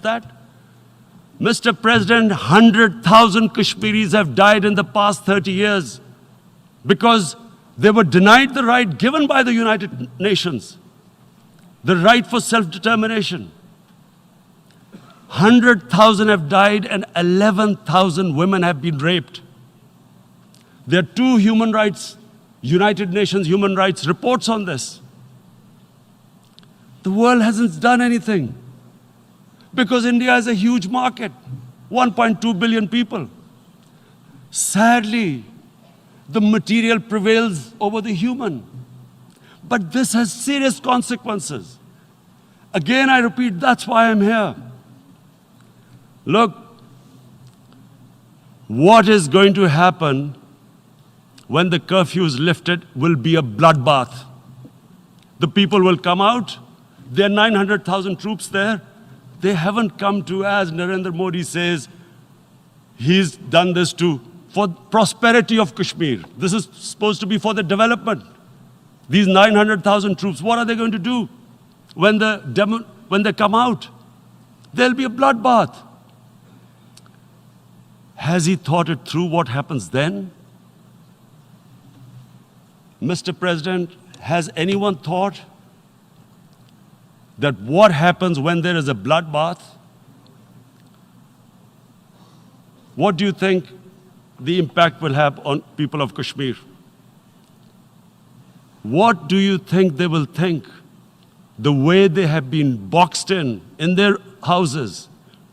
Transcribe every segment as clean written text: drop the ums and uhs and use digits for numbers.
that? Mr. President, 100,000 Kashmiris have died in the past 30 years because they were denied the right given by the United Nations, the right for self-determination. 100,000 have died and 11,000 women have been raped. There are two human rights, United Nations human rights reports on this. The world hasn't done anything because India is a huge market, 1.2 billion people. Sadly, the material prevails over the human. But this has serious consequences. Again, I repeat, that's why I'm here. Look, what is going to happen when the curfew is lifted will be a bloodbath. The people will come out. There are 900,000 troops there. They haven't come to, as Narendra Modi says, he's done this for prosperity of Kashmir. This is supposed to be for the development. These 900,000 troops, what are they going to do when they come out? There'll be a bloodbath. Has he thought it through what happens then? Mr. President, has anyone thought that what happens when there is a bloodbath? What do you think the impact will have on people of Kashmir? What do you think they will think? The way they have been boxed in their houses,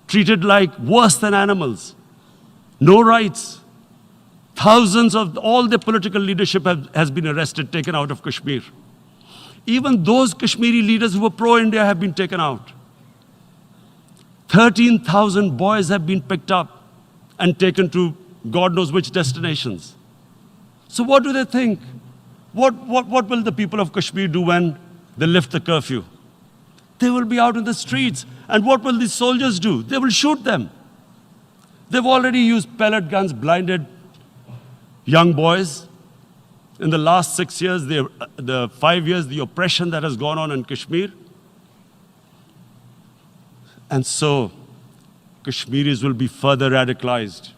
treated like worse than animals, no rights. Thousands of all the political leadership has been arrested, taken out of Kashmir. Even those Kashmiri leaders who were pro-India have been taken out. 13,000 boys have been picked up and taken to God knows which destinations. So what do they think? What will the people of Kashmir do when they lift the curfew? They will be out in the streets. And what will these soldiers do? They will shoot them. They've already used pellet guns, blinded young boys. In the last 6 years, the 5 years, the oppression that has gone on in Kashmir. And so, Kashmiris will be further radicalized.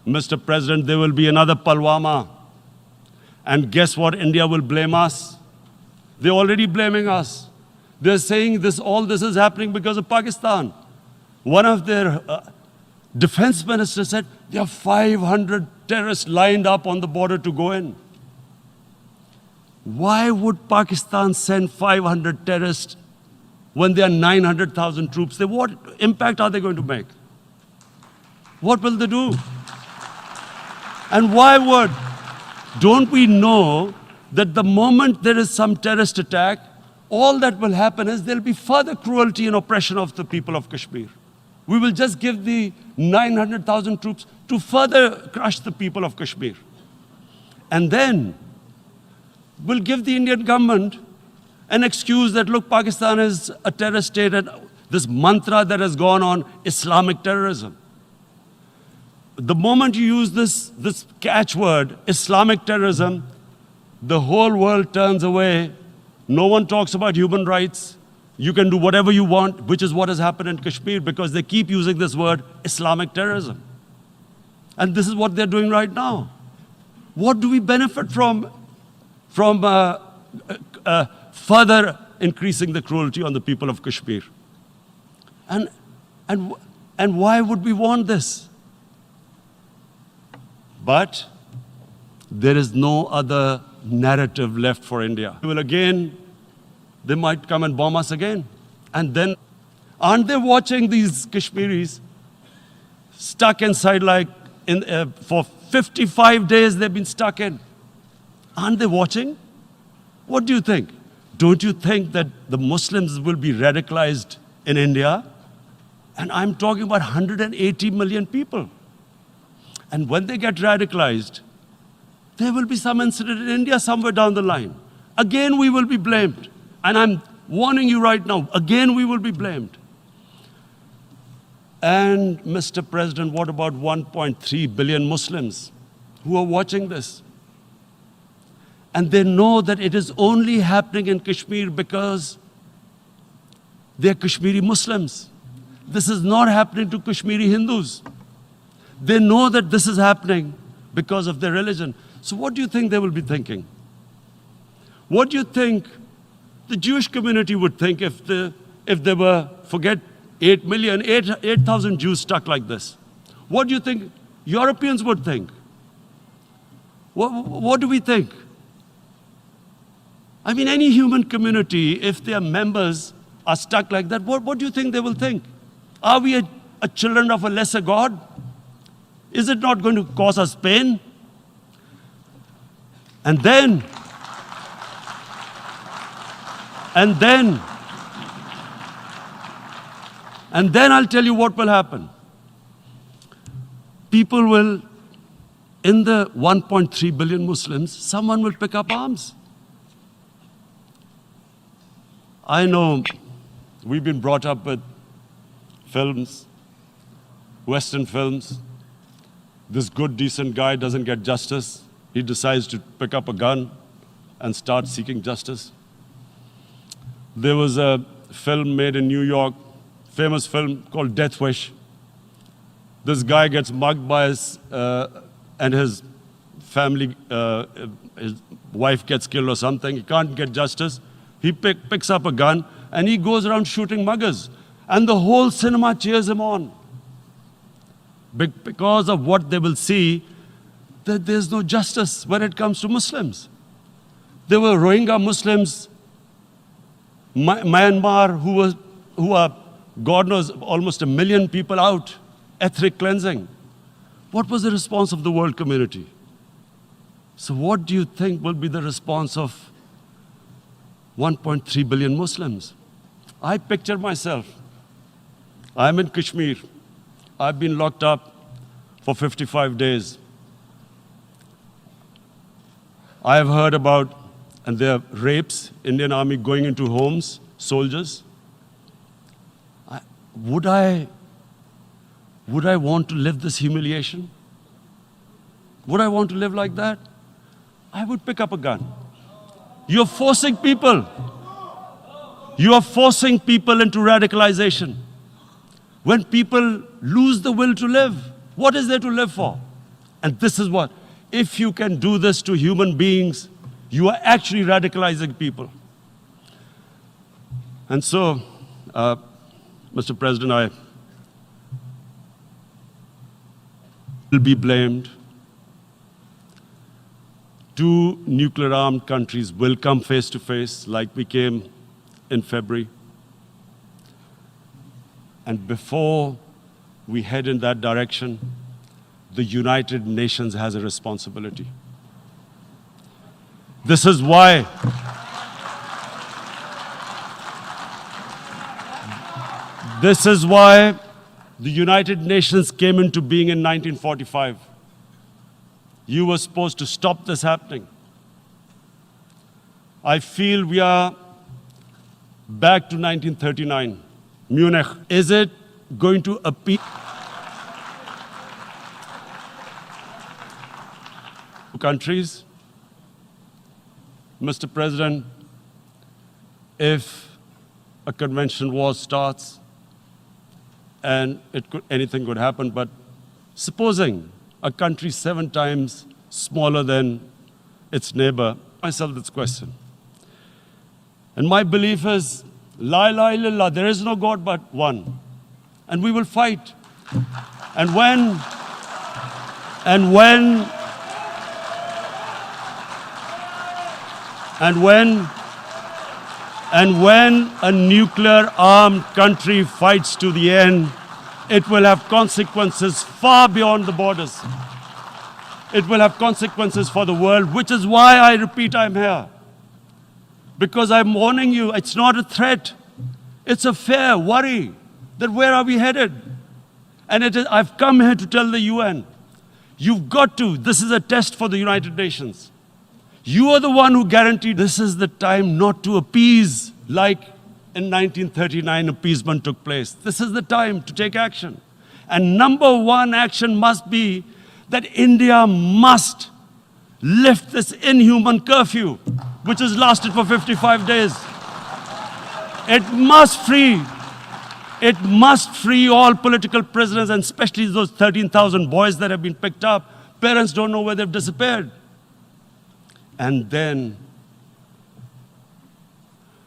Mr. President, there will be another Pulwama. And guess what? India will blame us. They're already blaming us. They're saying all this is happening because of Pakistan. One of their defense ministers said, there are 500 terrorists lined up on the border to go in. Why would Pakistan send 500 terrorists when there are 900,000 troops? What impact are they going to make? What will they do? And why would? Don't we know that the moment there is some terrorist attack, all that will happen is there'll be further cruelty and oppression of the people of Kashmir. We will just give the 900,000 troops to further crush the people of Kashmir. And then we'll give the Indian government an excuse that, look, Pakistan is a terrorist state, and this mantra that has gone on, Islamic terrorism. The moment you use this catchword, Islamic terrorism, the whole world turns away. No one talks about human rights. You can do whatever you want, which is what has happened in Kashmir, because they keep using this word, Islamic terrorism. And this is what they're doing right now. What do we benefit from further increasing the cruelty on the people of Kashmir? And why would we want this? But there is no other narrative left for India. They might come and bomb us again. And then, aren't they watching these Kashmiris stuck inside for 55 days they've been stuck in? Aren't they watching? What do you think? Don't you think that the Muslims will be radicalized in India? And I'm talking about 180 million people. And when they get radicalized, there will be some incident in India somewhere down the line. Again, we will be blamed. And I'm warning you right now, again, we will be blamed. And Mr. President, what about 1.3 billion Muslims who are watching this? And they know that it is only happening in Kashmir because they're Kashmiri Muslims. this is not happening to Kashmiri Hindus. They know that this is happening because of their religion. So what do you think they will be thinking? What do you think the Jewish community would think if there were, forget 8 million, 8,000 Jews stuck like this? What do you think Europeans would think? What do we think? I mean, any human community, if their members are stuck like that, what do you think they will think? Are we a children of a lesser God? Is it not going to cause us pain? And then I'll tell you what will happen. People will, in the 1.3 billion Muslims, someone will pick up arms. I know we've been brought up with films, Western films. This good, decent guy doesn't get justice. He decides to pick up a gun and start seeking justice. There was a film made in New York, famous film called Death Wish. This guy gets mugged by and his family, his wife gets killed or something. He can't get justice. He picks up a gun and he goes around shooting muggers. And the whole cinema cheers him on. Because of what they will see, that there's no justice when it comes to Muslims. There were Rohingya Muslims, Myanmar, who are, God knows, almost 1 million people out, ethnic cleansing. What was the response of the world community? So what do you think will be the response of 1.3 billion Muslims? I picture myself. I'm in Kashmir. I've been locked up for 55 days. I have heard about, and there are rapes, Indian Army going into homes, soldiers. Would I want to live this humiliation? Would I want to live like that? I would pick up a gun. You're forcing people. You are forcing people into radicalization. When people lose the will to live, what is there to live for? And this is what, if you can do this to human beings, you are actually radicalizing people. And so, Mr. President, I will be blamed. 2 nuclear-armed countries will come face to face like we came in February. And before we head in that direction, the United Nations has a responsibility. This is why the United Nations came into being in 1945. You were supposed to stop this happening. I feel we are back to 1939. Munich. Is it going to appeal to countries? Mr. President, if a convention war starts, and anything could happen, but supposing a country 7 times smaller than its neighbor, myself this question. And my belief is, La ilaha illallah, there is no God but one. And we will fight. And when a nuclear-armed country fights to the end, it will have consequences far beyond the borders. It will have consequences for the world, which is why I repeat I'm here. Because I'm warning you, it's not a threat. It's a fair worry that where are we headed? And I've come here to tell the UN, you've got to, this is a test for the United Nations. You are the one who guaranteed this is the time not to appease like in 1939 appeasement took place. This is the time to take action. And number 1 action must be that India must lift this inhuman curfew, which has lasted for 55 days. It must free It must free all political prisoners, and especially those 13,000 boys that have been picked up. Parents don't know where they've disappeared. And then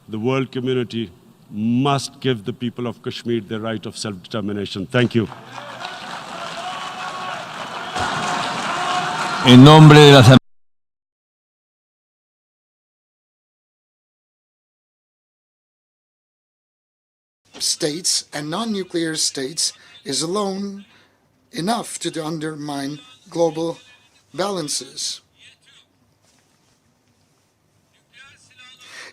the world community must give the people of Kashmir the right of self-determination. Thank you. En nombre de las states and non-nuclear states is alone enough to undermine global balances.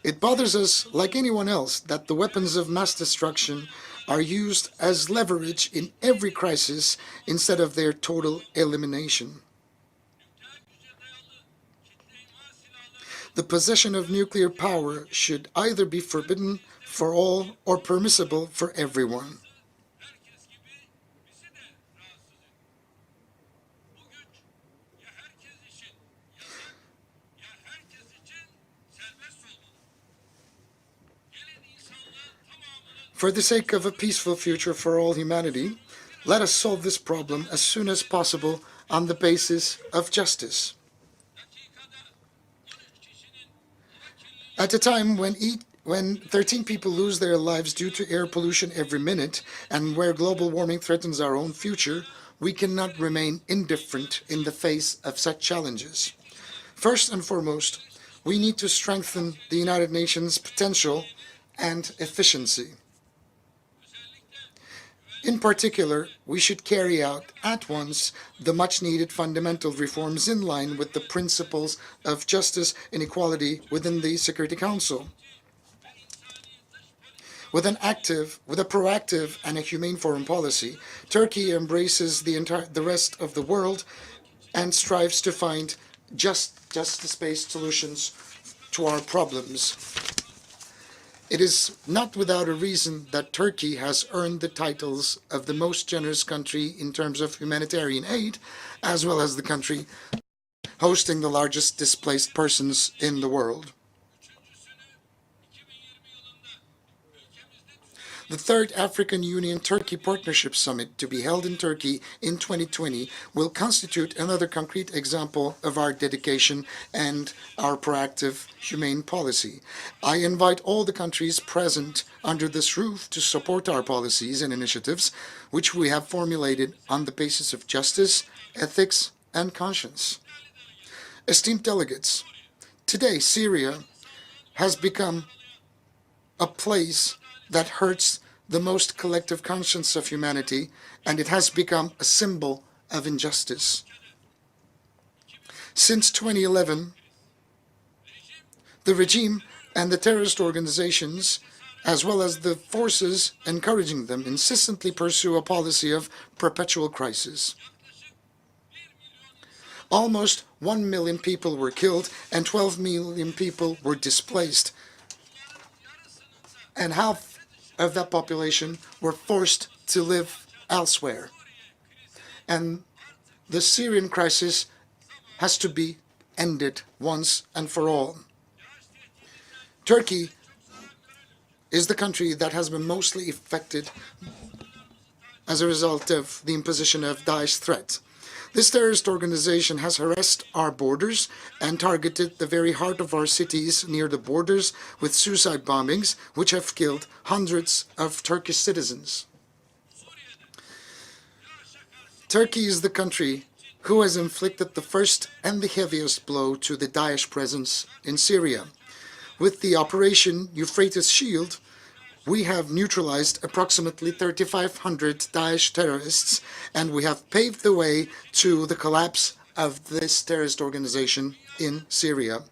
It bothers us, like anyone else, that the weapons of mass destruction are used as leverage in every crisis instead of their total elimination. The possession of nuclear power should either be forbidden for all or permissible for everyone. For the sake of a peaceful future for all humanity, let us solve this problem as soon as possible on the basis of justice. At a time when 13 people lose their lives due to air pollution every minute, and where global warming threatens our own future, we cannot remain indifferent in the face of such challenges. First and foremost, we need to strengthen the United Nations' potential and efficiency. In particular, we should carry out at once the much-needed fundamental reforms in line with the principles of justice and equality within the Security Council. With a proactive and a humane foreign policy, Turkey embraces the rest of the world and strives to find justice-based solutions to our problems. It is not without a reason that Turkey has earned the titles of the most generous country in terms of humanitarian aid, as well as the country hosting the largest displaced persons in the world. The third African Union-Turkey Partnership Summit, to be held in Turkey in 2020, will constitute another concrete example of our dedication and our proactive, humane policy. I invite all the countries present under this roof to support our policies and initiatives, which we have formulated on the basis of justice, ethics, and conscience. Esteemed delegates, today Syria has become a place that hurts the most collective conscience of humanity, and it has become a symbol of injustice. Since 2011, the regime and the terrorist organizations, as well as the forces encouraging them, insistently pursue a policy of perpetual crisis. Almost 1 million people were killed and 12 million people were displaced, and half of that population were forced to live elsewhere. And the Syrian crisis has to be ended once and for all. Turkey is the country that has been mostly affected as a result of the imposition of Daesh threat. This terrorist organization has harassed our borders and targeted the very heart of our cities near the borders with suicide bombings, which have killed hundreds of Turkish citizens. Turkey is the country who has inflicted the first and the heaviest blow to the Daesh presence in Syria. With the Operation Euphrates Shield, we have neutralized approximately 3,500 Daesh terrorists, and we have paved the way to the collapse of this terrorist organization in Syria.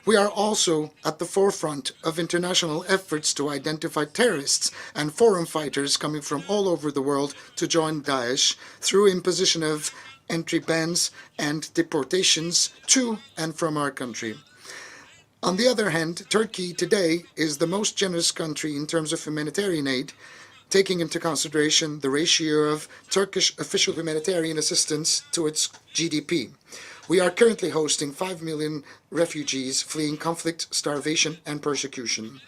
We are also at the forefront of international efforts to identify terrorists and foreign fighters coming from all over the world to join Daesh through imposition of entry bans and deportations to and from our country. On the other hand, Turkey today is the most generous country in terms of humanitarian aid, taking into consideration the ratio of Turkish official humanitarian assistance to its GDP. We are currently hosting 5 million refugees fleeing conflict, starvation, and persecution.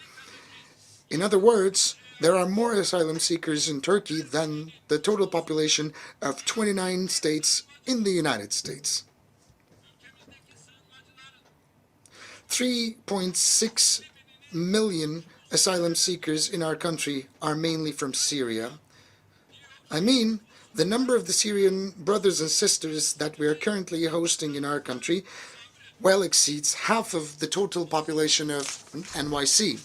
In other words, there are more asylum seekers in Turkey than the total population of 29 states in the United States. 3.6 million asylum seekers in our country are mainly from Syria. I mean, the number of the Syrian brothers and sisters that we are currently hosting in our country well exceeds half of the total population of NYC.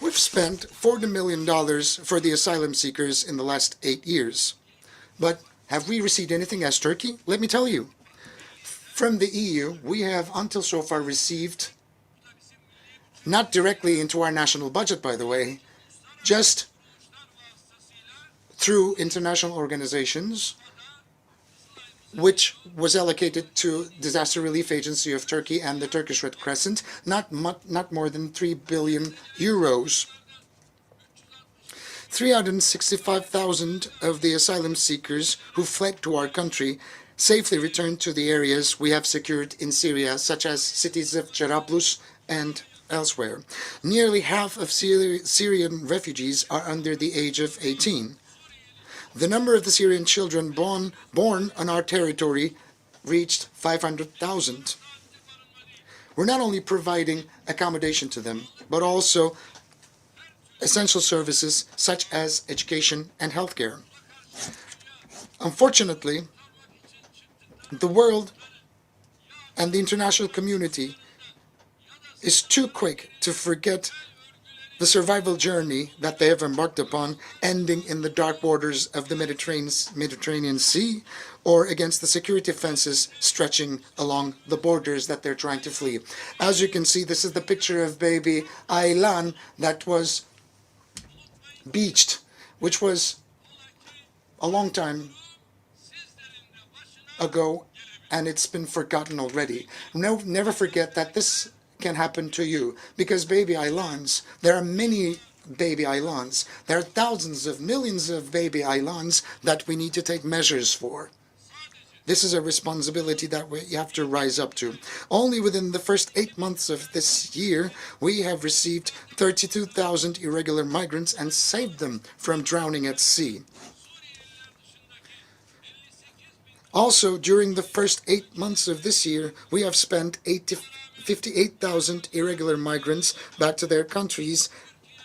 We've spent $40 million for the asylum seekers in the last 8 years. But have we received anything as Turkey? Let me tell you. From the EU, we have until so far received, not directly into our national budget, by the way, just through international organizations, which was allocated to Disaster Relief Agency of Turkey and the Turkish Red Crescent, not more than 3 billion euros. 365,000 of the asylum seekers who fled to our country safely returned to the areas we have secured in Syria, such as cities of Jarablus and elsewhere. Nearly half of Syrian refugees are under the age of 18. The number of the Syrian children born on our territory reached 500,000. We're not only providing accommodation to them, but also essential services such as education and healthcare. Unfortunately, the world and the international community is too quick to forget the survival journey that they have embarked upon, ending in the dark waters of the Mediterranean Sea, or against the security fences stretching along the borders that they're trying to flee. As you can see, this is the picture of baby Aylan that was beached, which was a long time ago, and it's been forgotten already. No, never forget that this can happen to you, because baby Aylans, there are many baby Aylans. There are thousands of millions of baby Aylans that we need to take measures for. This is a responsibility that we have to rise up to. Only within the first 8 months of this year, we have received 32,000 irregular migrants and saved them from drowning at sea. Also, during the first 8 months of this year, we have spent 58,000 irregular migrants back to their countries,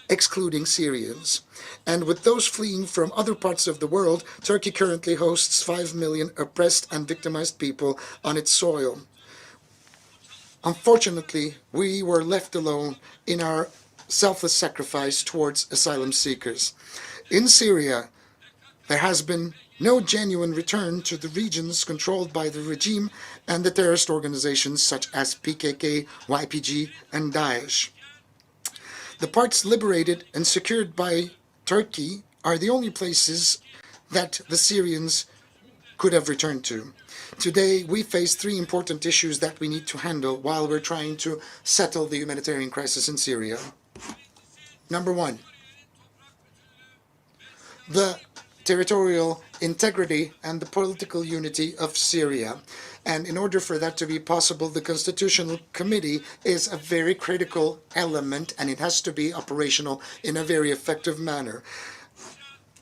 excluding Syrians. And with those fleeing from other parts of the world, Turkey currently hosts 5 million oppressed and victimized people on its soil. Unfortunately, we were left alone in our selfless sacrifice towards asylum seekers. In Syria, there has been no genuine return to the regions controlled by the regime and the terrorist organizations such as PKK, YPG, and Daesh. The parts liberated and secured by Turkey are the only places that the Syrians could have returned to. Today, we face 3 important issues that we need to handle while we're trying to settle the humanitarian crisis in Syria. Number 1, the territorial integrity and the political unity of Syria. And in order for that to be possible, the Constitutional Committee is a very critical element, and it has to be operational in a very effective manner.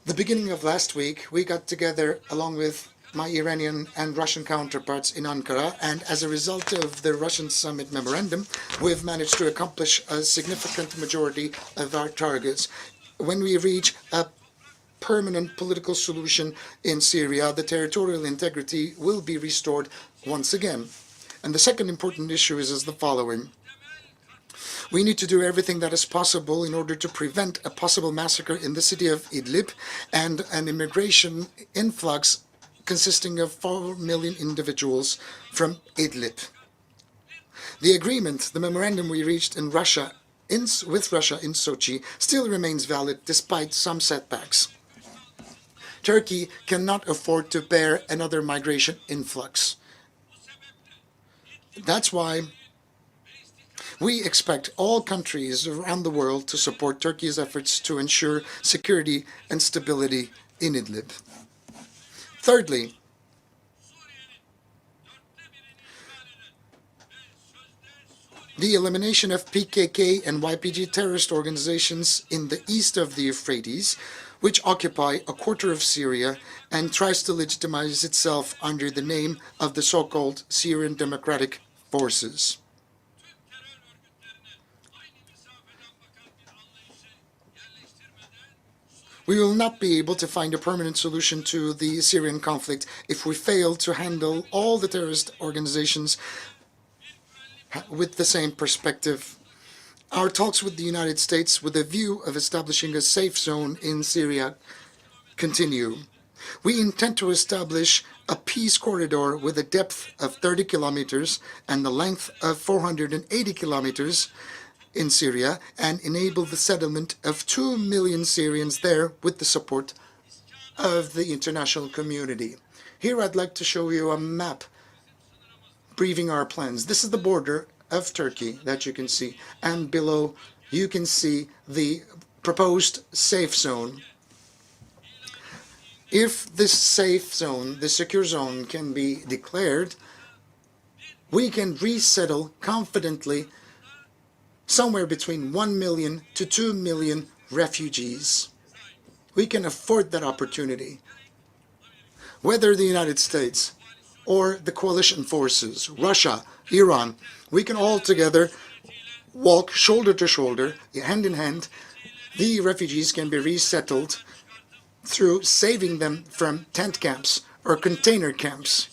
The beginning of last week, we got together along with my Iranian and Russian counterparts in Ankara, and as a result of the Russian summit memorandum, we've managed to accomplish a significant majority of our targets. When we reach a permanent political solution in Syria, the territorial integrity will be restored once again. And the second important issue is the following. We need to do everything that is possible in order to prevent a possible massacre in the city of Idlib and an immigration influx consisting of 4 million individuals from Idlib. The agreement, the memorandum we reached with Russia in Sochi, still remains valid despite some setbacks. Turkey cannot afford to bear another migration influx. That's why We expect all countries around the world to support Turkey's efforts to ensure security and stability in Idlib. Thirdly, the elimination of PKK and YPG terrorist organizations in the east of the Euphrates, which occupy a quarter of Syria and tries to legitimize itself under the name of the so-called Syrian Democratic Forces. We will not be able to find a permanent solution to the Syrian conflict if we fail to handle all the terrorist organizations with the same perspective. Our talks with the United States with a view of establishing a safe zone in Syria continue. We intend to establish a peace corridor with a depth of 30 kilometers and a length of 480 kilometers in Syria and enable the settlement of 2 million Syrians there with the support of the international community. Here I'd like to show you a map briefing our plans. This is the border of Turkey that you can see, and below you can see the proposed safe zone. If this safe zone, the secure zone, can be declared, we can resettle confidently somewhere between 1 million to 2 million refugees. We can afford that opportunity. Whether the United States or the coalition forces, Russia, Iran, we can all together walk shoulder to shoulder, hand in hand. The refugees can be resettled through saving them from tent camps or container camps.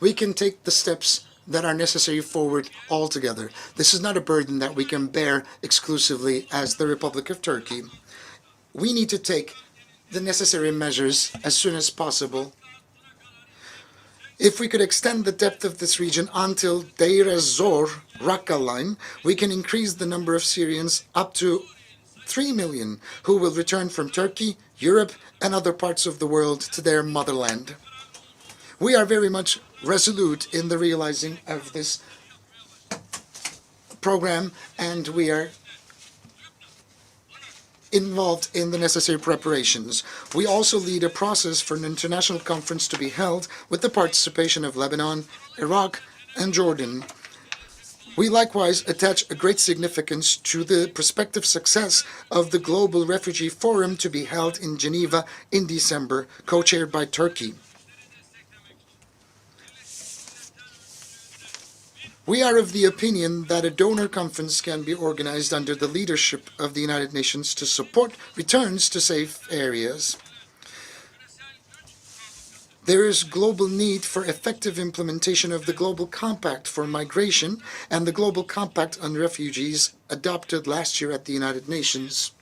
We can take the steps that are necessary forward all together. This is not a burden that we can bear exclusively as the Republic of Turkey. We need to take the necessary measures as soon as possible. If we could extend the depth of this region until Deir ez-Zor, Raqqa line, we can increase the number of Syrians up to 3 million who will return from Turkey, Europe, and other parts of the world to their motherland. We are very much resolute in the realizing of this program, and we are involved in the necessary preparations. We also lead a process for an international conference to be held with the participation of Lebanon, Iraq, and Jordan. We likewise attach a great significance to the prospective success of the Global Refugee Forum to be held in Geneva in December, co-chaired by Turkey. We are of the opinion that a donor conference can be organized under the leadership of the United Nations to support returns to safe areas. There is global need for effective implementation of the Global Compact for Migration and the Global Compact on Refugees adopted last year at the United Nations.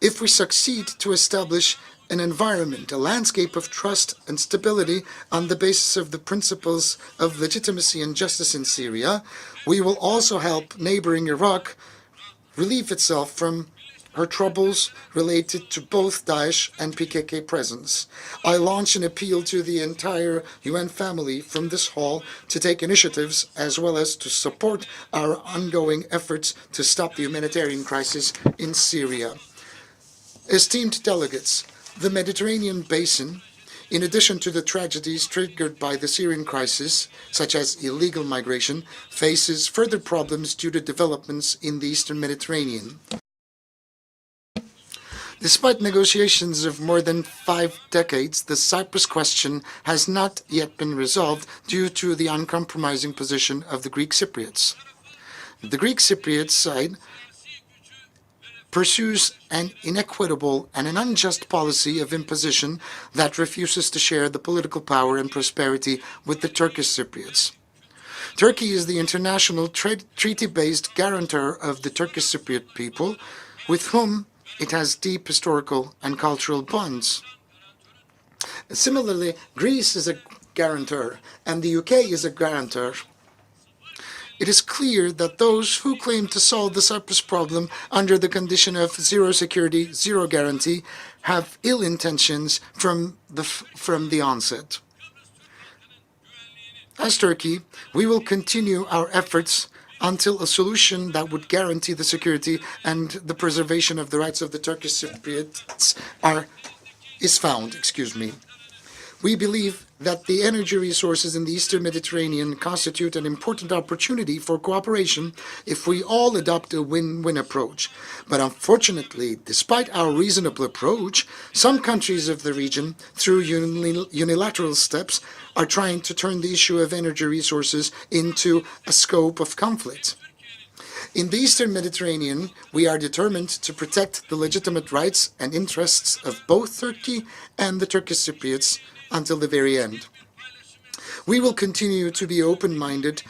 If we succeed to establish an environment, a landscape of trust and stability on the basis of the principles of legitimacy and justice in Syria, we will also help neighboring Iraq relieve itself from her troubles related to both Daesh and PKK presence. I launch an appeal to the entire UN family from this hall to take initiatives as well as to support our ongoing efforts to stop the humanitarian crisis in Syria. Esteemed delegates, the Mediterranean basin, in addition to the tragedies triggered by the Syrian crisis, such as illegal migration, faces further problems due to developments in the Eastern Mediterranean. Despite negotiations of more than 5 decades, the Cyprus question has not yet been resolved due to the uncompromising position of the Greek Cypriots. The Greek Cypriot side pursues an inequitable and an unjust policy of imposition that refuses to share the political power and prosperity with the Turkish Cypriots. Turkey is the international treaty-based guarantor of the Turkish Cypriot people, with whom it has deep historical and cultural bonds. Similarly, Greece is a guarantor, and the UK is a guarantor. It is clear that those who claim to solve the Cyprus problem under the condition of zero security, zero guarantee, have ill intentions from the onset. As Turkey, we will continue our efforts until a solution that would guarantee the security and the preservation of the rights of the Turkish Cypriots is found. We believe that the energy resources in the Eastern Mediterranean constitute an important opportunity for cooperation if we all adopt a win-win approach. But unfortunately, despite our reasonable approach, some countries of the region, through unilateral steps, are trying to turn the issue of energy resources into a scope of conflict. In the Eastern Mediterranean, we are determined to protect the legitimate rights and interests of both Turkey and the Turkish Cypriots until the very end. We will continue to be open-minded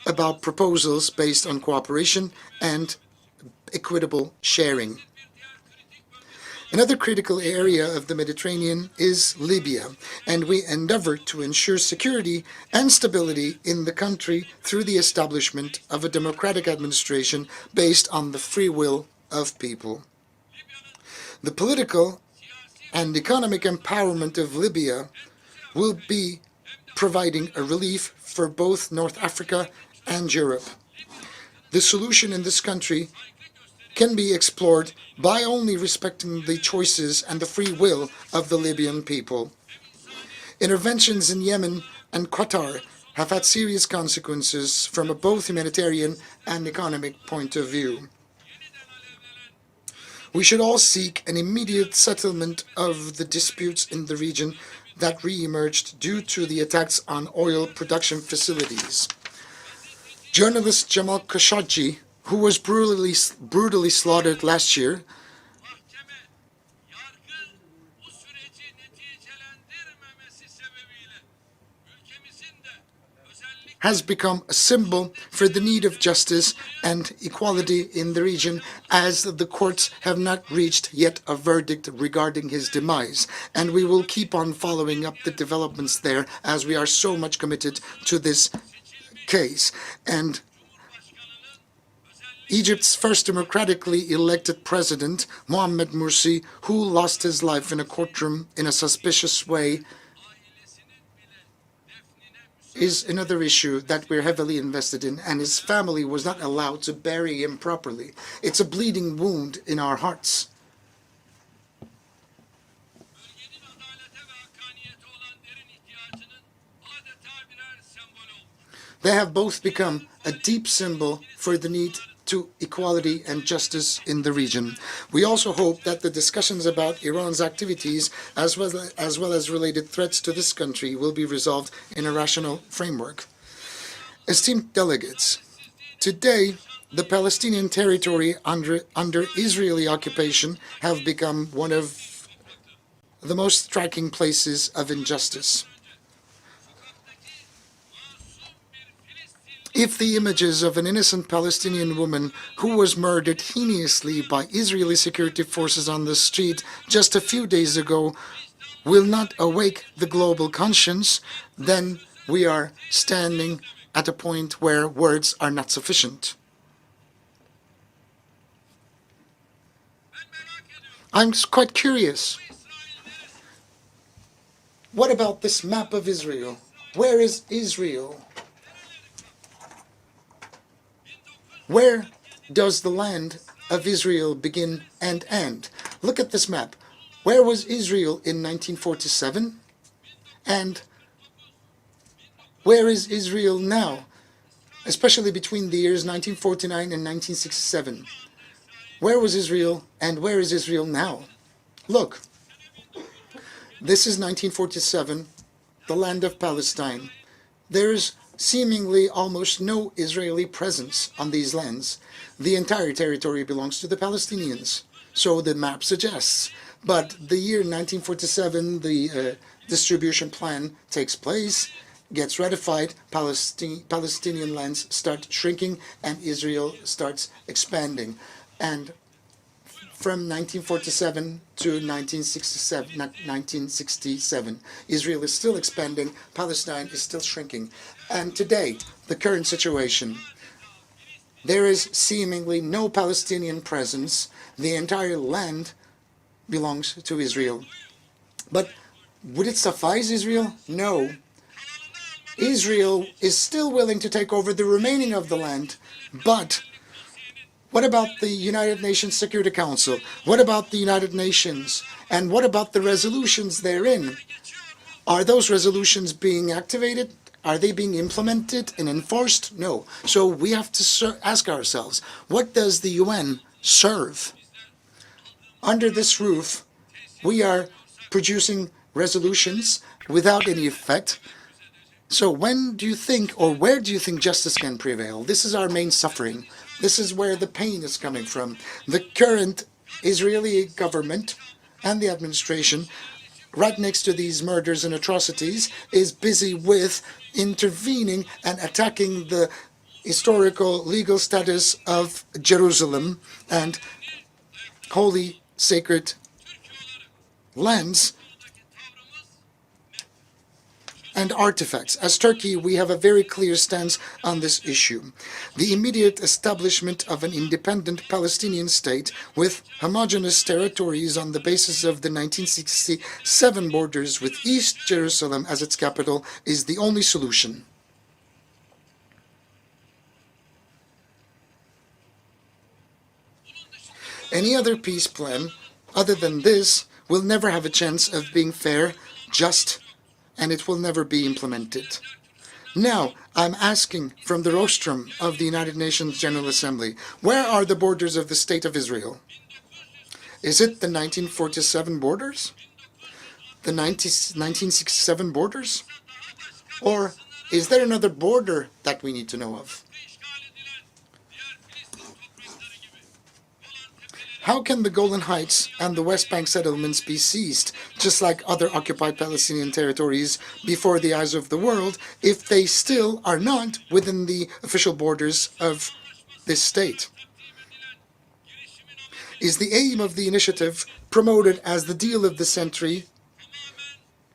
about proposals based on cooperation and equitable sharing. Another critical area of the Mediterranean is Libya, and we endeavor to ensure security and stability in the country through the establishment of a democratic administration based on the free will of people. The political and economic empowerment of Libya will be providing a relief for both North Africa and Europe. The solution in this country can be explored by only respecting the choices and the free will of the Libyan people. Interventions in Yemen and Qatar have had serious consequences from a both humanitarian and economic point of view. We should all seek an immediate settlement of the disputes in the region that re-emerged due to the attacks on oil production facilities. Journalist Jamal Khashoggi, who was brutally slaughtered last year, has become a symbol for the need of justice and equality in the region, as the courts have not reached yet a verdict regarding his demise. And we will keep on following up the developments there, as we are so much committed to this case. And Egypt's first democratically elected president, Mohamed Morsi, who lost his life in a courtroom in a suspicious way, is another issue that we're heavily invested in, and his family was not allowed to bury him properly. It's a bleeding wound in our hearts. They have both become a deep symbol for the need to equality and justice in the region. We also hope that the discussions about Iran's activities, as well as related threats to this country, will be resolved in a rational framework. Esteemed delegates, today the Palestinian territory under Israeli occupation have become one of the most striking places of injustice. If the images of an innocent Palestinian woman who was murdered heinously by Israeli security forces on the street just a few days ago will not awake the global conscience, then we are standing at a point where words are not sufficient. I'm quite curious. What about this map of Israel? Where is Israel? Where does the land of Israel begin and end? Look at this map. Where was Israel in 1947? And where is Israel now? Especially between the years 1949 and 1967. Where was Israel and where is Israel now? Look, this is 1947, the land of Palestine. There's seemingly almost no Israeli presence on these lands. The entire territory belongs to the Palestinians, so the map suggests. But the year 1947, the distribution plan takes place, gets ratified, Palestinian lands start shrinking, and Israel starts expanding. And from 1947 to 1967, Israel is still expanding, Palestine is still shrinking. And today, the current situation, there is seemingly no Palestinian presence. The entire land belongs to Israel. But would it suffice Israel? No. Israel is still willing to take over the remaining of the land, but what about the United Nations Security Council? What about the United Nations? And what about the resolutions therein? Are those resolutions being activated? Are they being implemented and enforced? No. So we have to ask ourselves, what does the UN serve? Under this roof, we are producing resolutions without any effect. So when do you think, or where do you think justice can prevail? This is our main suffering. This is where the pain is coming from. The current Israeli government and the administration, right next to these murders and atrocities, is busy with intervening and attacking the historical legal status of Jerusalem and holy sacred lands and artifacts. As Turkey, we have a very clear stance on this issue. The immediate establishment of an independent Palestinian state with homogeneous territories on the basis of the 1967 borders with East Jerusalem as its capital is the only solution. Any other peace plan other than this will never have a chance of being fair, just, and it will never be implemented. Now, I'm asking from the rostrum of the United Nations General Assembly, where are the borders of the State of Israel? Is it the 1947 borders? The 1967 borders? Or is there another border that we need to know of? How can the Golan Heights and the West Bank settlements be seized, just like other occupied Palestinian territories, before the eyes of the world, if they still are not within the official borders of this state? Is the aim of the initiative promoted as the deal of the century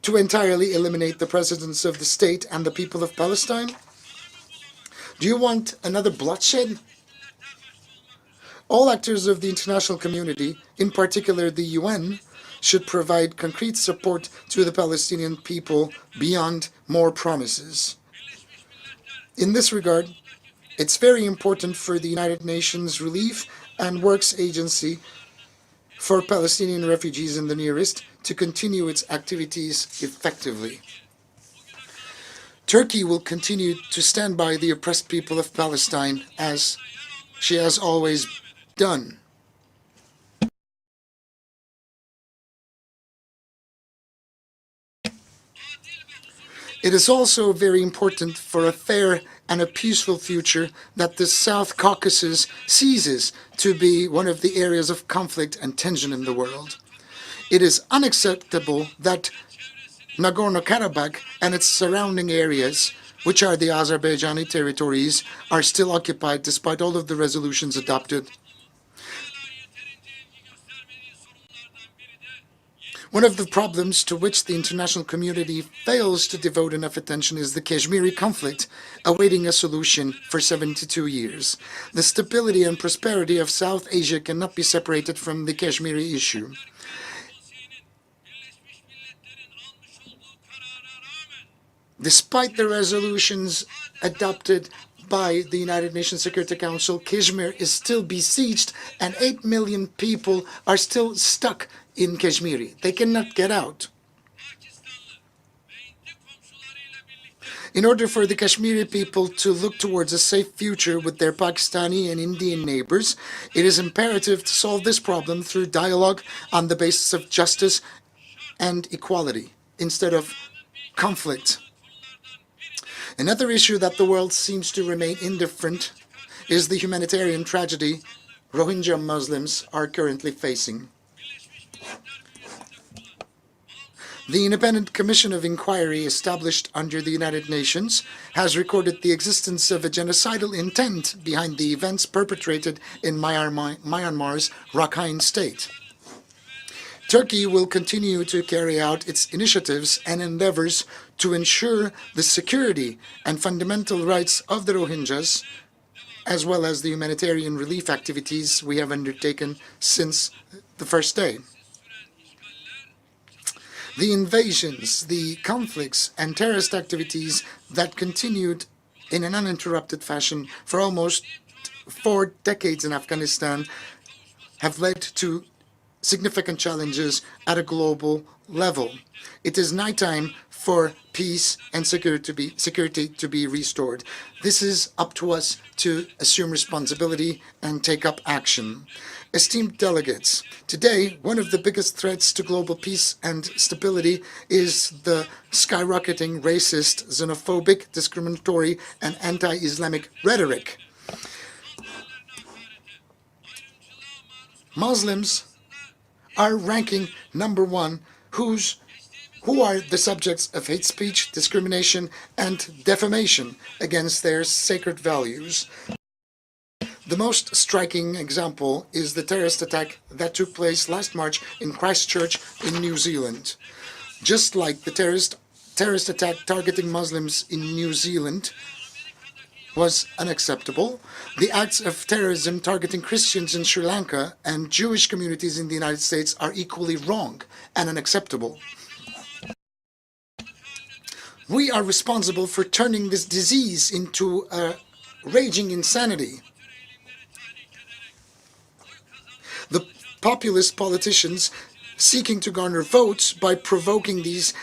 to entirely eliminate the presence of the state and the people of Palestine? Do you want another bloodshed? All actors of the international community, in particular the UN, should provide concrete support to the Palestinian people beyond more promises. In this regard, it's very important for the United Nations Relief and Works Agency for Palestinian refugees in the Near East to continue its activities effectively. Turkey will continue to stand by the oppressed people of Palestine as she has always done. It is also very important for a fair and a peaceful future that the South Caucasus ceases to be one of the areas of conflict and tension in the world. It is unacceptable that Nagorno-Karabakh and its surrounding areas, which are the Azerbaijani territories, are still occupied despite all of the resolutions adopted. One of the problems to which the international community fails to devote enough attention is the Kashmiri conflict, awaiting a solution for 72 years. The stability and prosperity of South Asia cannot be separated from the Kashmiri issue. Despite the resolutions adopted by the United Nations Security Council, Kashmir is still besieged and 8 million people are still stuck in Kashmir. They cannot get out. In order for the Kashmiri people to look towards a safe future with their Pakistani and Indian neighbors, it is imperative to solve this problem through dialogue on the basis of justice and equality instead of conflict. Another issue that the world seems to remain indifferent is the humanitarian tragedy Rohingya Muslims are currently facing. The Independent Commission of Inquiry established under the United Nations has recorded the existence of a genocidal intent behind the events perpetrated in Myanmar's Rakhine State. Turkey will continue to carry out its initiatives and endeavors to ensure the security and fundamental rights of the Rohingyas, as well as the humanitarian relief activities we have undertaken since the first day. The invasions, the conflicts, and terrorist activities that continued in an uninterrupted fashion for almost 4 decades in Afghanistan have led to significant challenges at a global level. It is now time for peace and security to be restored. This is up to us to assume responsibility and take up action. Esteemed delegates, today one of the biggest threats to global peace and stability is the skyrocketing racist, xenophobic, discriminatory, and anti-Islamic rhetoric. Muslims are ranking number one who are the subjects of hate speech, discrimination, and defamation against their sacred values. The most striking example is the terrorist attack that took place last March in Christchurch in New Zealand. Just like the terrorist attack targeting Muslims in New Zealand was unacceptable, the acts of terrorism targeting Christians in Sri Lanka and Jewish communities in the United States are equally wrong and unacceptable. We are responsible for turning this disease into a raging insanity. The populist politicians seeking to garner votes by provoking these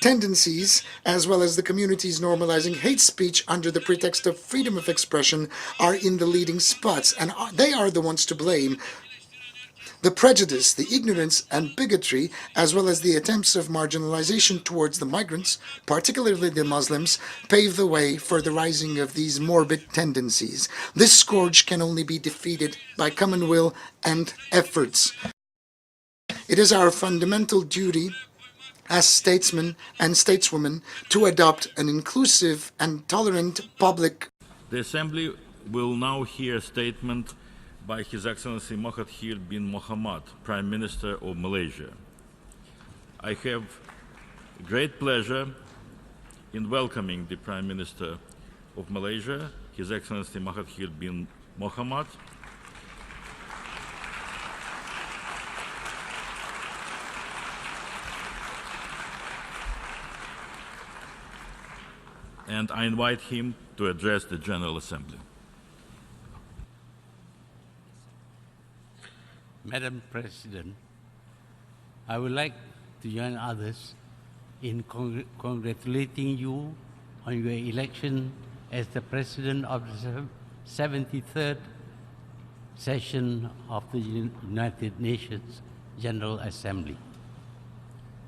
tendencies, as well as the communities normalizing hate speech under the pretext of freedom of expression, are in the leading spots, and they are the ones to blame. The prejudice, the ignorance and bigotry, as well as the attempts of marginalization towards the migrants, particularly the Muslims, pave the way for the rising of these morbid tendencies. This scourge can only be defeated by common will and efforts. It is our fundamental duty as statesmen and stateswomen to adopt an inclusive and tolerant public. The Assembly will now hear a statement by His Excellency Mahathir Mohamad, Prime Minister of Malaysia. I have great pleasure in welcoming the Prime Minister of Malaysia, His Excellency Mahathir Mohamad. And I invite him to address the General Assembly. Madam President, I would like to join others in congratulating you on your election as the President of the 73rd session of the United Nations General Assembly.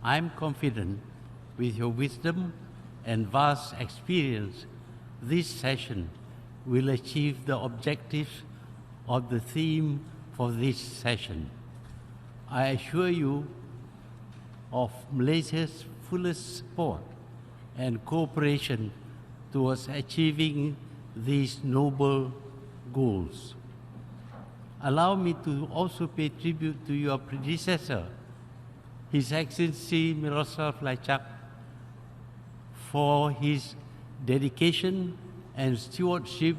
I am confident with your wisdom and vast experience, this session will achieve the objectives of the theme for this session. I assure you of Malaysia's fullest support and cooperation towards achieving these noble goals. Allow me to also pay tribute to your predecessor, His Excellency Miroslav Lajcak, for his dedication and stewardship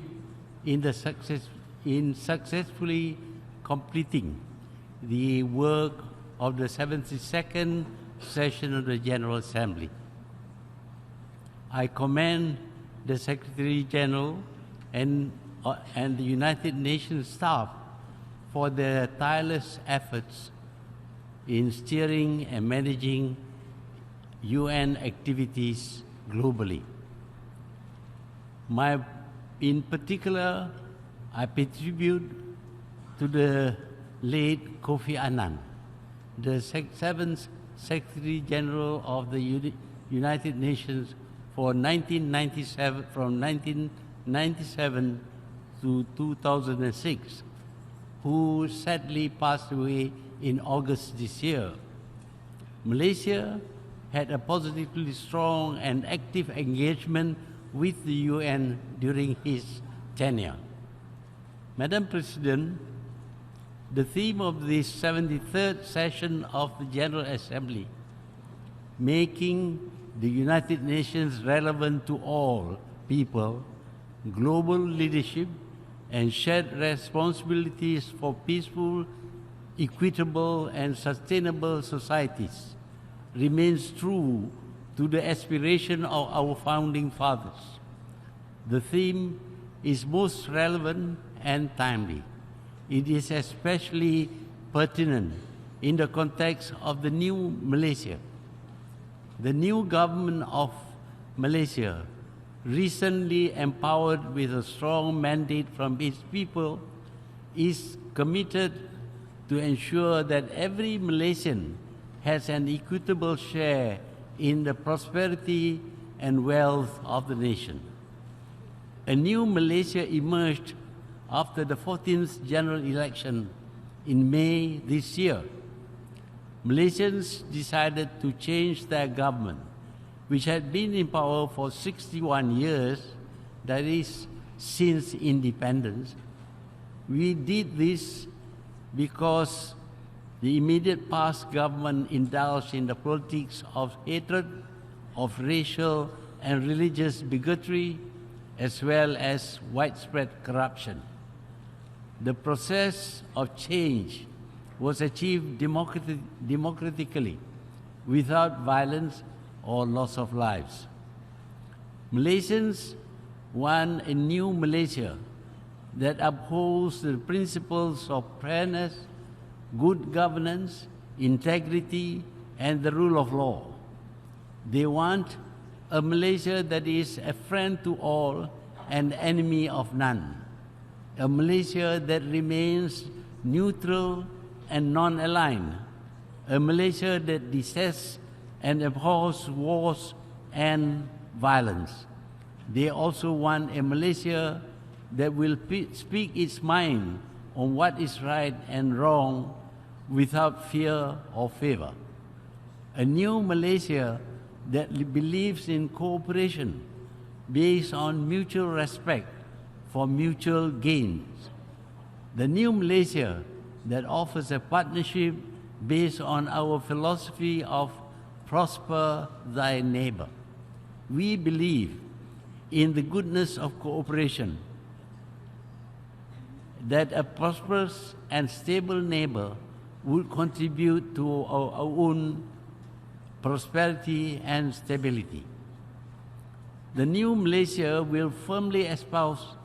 in successfully completing the work of the 72nd session of the General Assembly. I commend the Secretary General and the United Nations staff for their tireless efforts in steering and managing UN activities globally. In particular, I pay tribute to the late Kofi Annan, the 7th Secretary General of the United Nations from 1997 to 2006, who sadly passed away in August this year. Malaysia had a positively strong and active engagement with the UN during his tenure. Madam President, the theme of this 73rd session of the General Assembly, making the United Nations relevant to all people, global leadership, and shared responsibilities for peaceful, equitable and sustainable societies remains true to the aspiration of our founding fathers. The theme is most relevant and timely. It is especially pertinent in the context of the new Malaysia. The new government of Malaysia, recently empowered with a strong mandate from its people, is committed to ensure that every Malaysian has an equitable share in the prosperity and wealth of the nation. A new Malaysia emerged after the 14th general election in May this year. Malaysians decided to change their government, which had been in power for 61 years, that is, since independence. We did this because the immediate past government indulged in the politics of hatred, of racial and religious bigotry, as well as widespread corruption. The process of change was achieved democratically, without violence or loss of lives. Malaysians want a new Malaysia that upholds the principles of fairness, good governance, integrity, and the rule of law. They want a Malaysia that is a friend to all and enemy of none. A Malaysia that remains neutral and non-aligned. A Malaysia that detests and abhors wars and violence. They also want a Malaysia that will speak its mind on what is right and wrong without fear or favor. A new Malaysia that believes in cooperation based on mutual respect for mutual gains. The new Malaysia that offers a partnership based on our philosophy of prosper thy neighbor. We believe in the goodness of cooperation, that a prosperous and stable neighbor would contribute to our own prosperity and stability. The new Malaysia will firmly espouse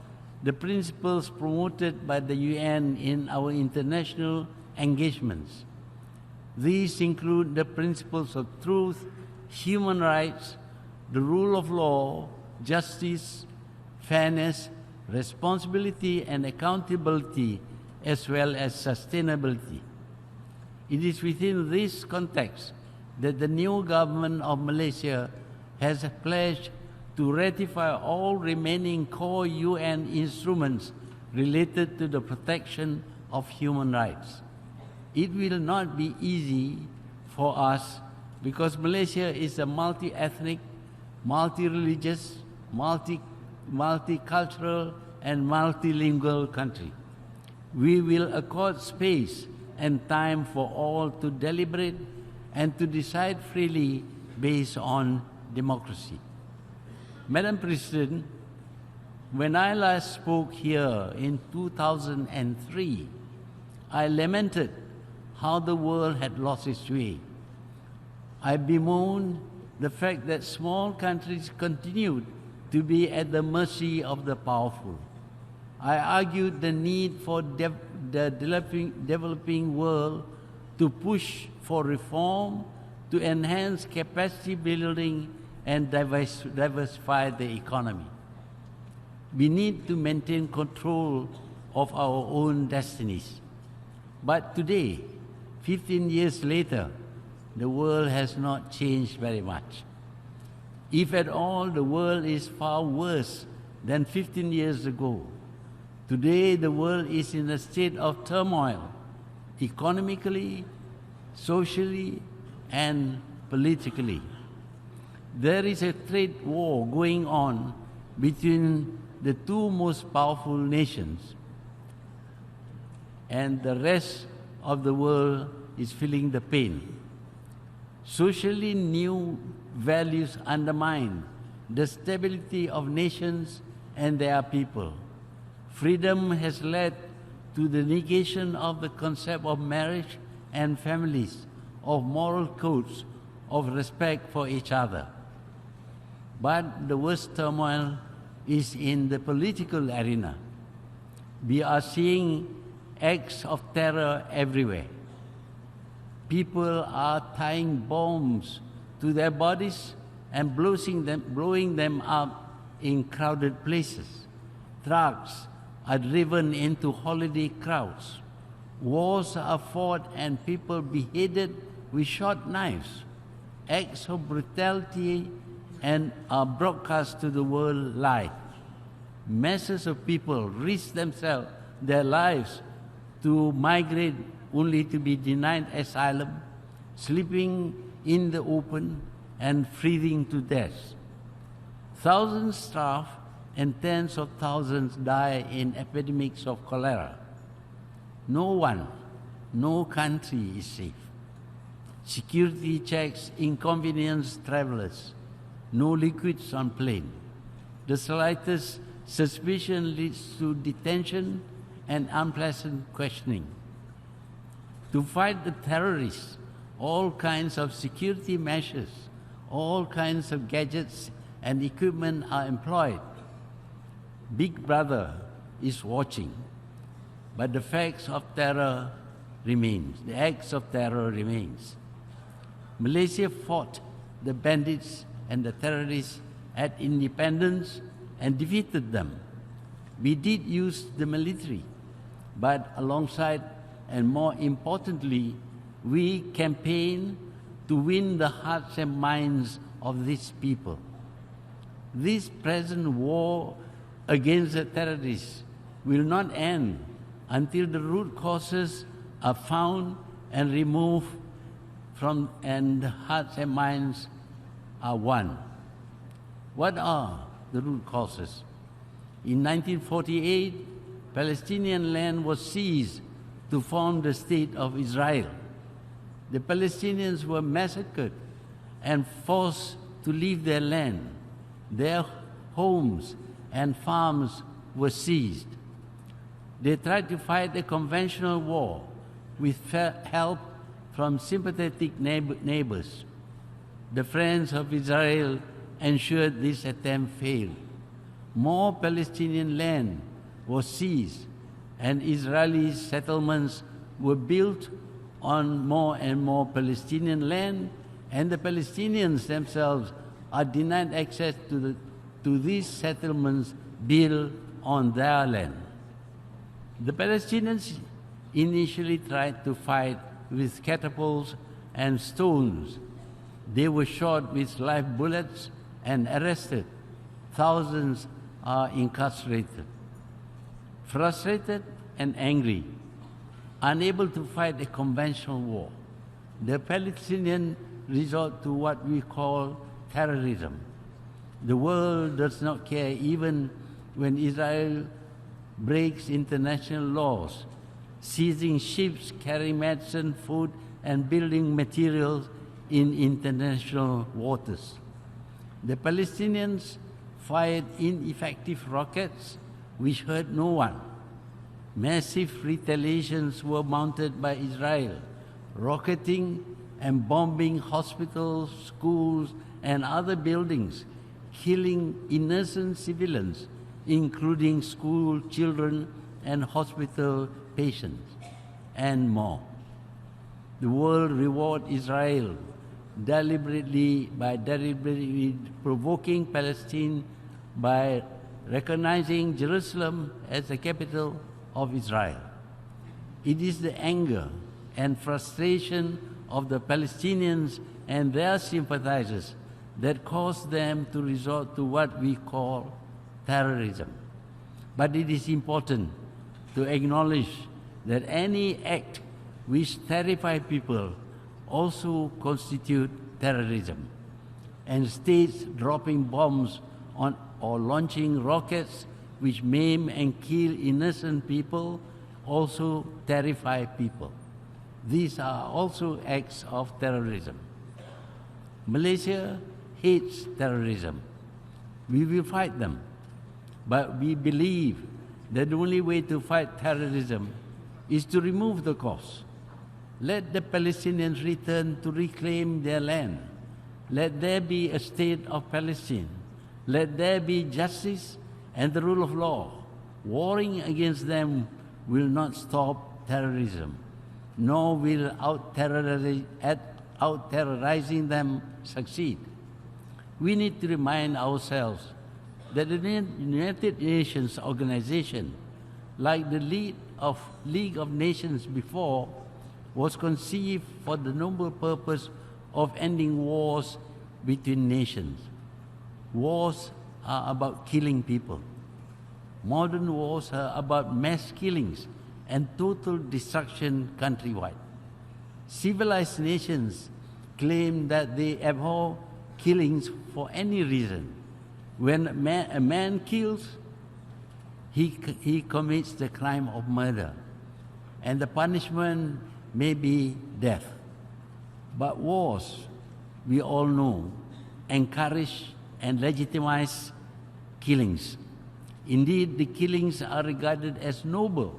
the principles promoted by the UN in our international engagements. These include the principles of truth, human rights, the rule of law, justice, fairness, responsibility and accountability, as well as sustainability. It is within this context that the new government of Malaysia has pledged to ratify all remaining core UN instruments related to the protection of human rights. It will not be easy for us because Malaysia is a multi-ethnic, multi-religious, multicultural and multilingual country. We will accord space and time for all to deliberate and to decide freely based on democracy. Madam President, when I last spoke here in 2003, I lamented how the world had lost its way. I bemoaned the fact that small countries continued to be at the mercy of the powerful. I argued the need for the developing world to push for reform, to enhance capacity building and diversify the economy. We need to maintain control of our own destinies. But today, 15 years later, the world has not changed very much. If at all, the world is far worse than 15 years ago. Today, the world is in a state of turmoil, economically, socially, and politically. There is a trade war going on between the two most powerful nations, and the rest of the world is feeling the pain. Socially, new values undermine the stability of nations and their people. Freedom has led to the negation of the concept of marriage and families, of moral codes, of respect for each other. But the worst turmoil is in the political arena. We are seeing acts of terror everywhere. People are tying bombs to their bodies and blowing them up in crowded places. Trucks are driven into holiday crowds. Wars are fought and people beheaded with short knives. Acts of brutality and are broadcast to the world live. Masses of people risk their lives to migrate only to be denied asylum, sleeping in the open and freezing to death. Thousands starve and tens of thousands die in epidemics of cholera. No country is safe. Security checks inconvenience travelers. No liquids on plane. The slightest suspicion leads to detention and unpleasant questioning. To fight the terrorists, all kinds of security measures, all kinds of gadgets and equipment are employed. Big Brother is watching, but the facts of terror remains. The acts of terror remains. Malaysia fought the bandits and the terrorists at independence and defeated them. We did use the military, but alongside and more importantly, we campaigned to win the hearts and minds of these people. This present war against the terrorists will not end until the root causes are found and removed from, and the hearts and minds are won. What are the root causes? In 1948, Palestinian land was seized to form the state of Israel. The Palestinians were massacred and forced to leave their land. Their homes and farms were seized. They tried to fight a conventional war with help from sympathetic neighbors. The friends of Israel ensured this attempt failed. More Palestinian land was seized, and Israeli settlements were built on more and more Palestinian land, and the Palestinians themselves are denied access to these settlements built on their land. The Palestinians initially tried to fight with catapults and stones. They were shot with live bullets and arrested. Thousands are incarcerated. Frustrated and angry, unable to fight a conventional war, the Palestinians resort to what we call terrorism. The world does not care even when Israel breaks international laws, seizing ships carrying medicine, food, and building materials in international waters. The Palestinians fired ineffective rockets which hurt no one. Massive retaliations were mounted by Israel, rocketing and bombing hospitals, schools, and other buildings, killing innocent civilians, including school children and hospital patients, and more. The world reward Israel deliberately provoking Palestine by recognizing Jerusalem as the capital of Israel. It is the anger and frustration of the Palestinians and their sympathizers that caused them to resort to what we call terrorism. But it is important to acknowledge that any act which terrifies people also constitute terrorism, and states dropping bombs on or launching rockets which maim and kill innocent people also terrify people. These are also acts of terrorism. Malaysia hates terrorism. We will fight them, but we believe that the only way to fight terrorism is to remove the cause. Let the Palestinians return to reclaim their land. Let there be a state of Palestine. Let there be justice and the rule of law. Warring against them will not stop terrorism, nor will out-terrorizing them succeed. We need to remind ourselves that the United Nations organization, like the League of Nations before, was conceived for the noble purpose of ending wars between nations. Wars are about killing people. Modern wars are about mass killings and total destruction countrywide. Civilized nations claim that they abhor killings for any reason. When a man kills, he commits the crime of murder, and the punishment may be death. But wars, we all know, encourage and legitimize killings. Indeed, the killings are regarded as noble,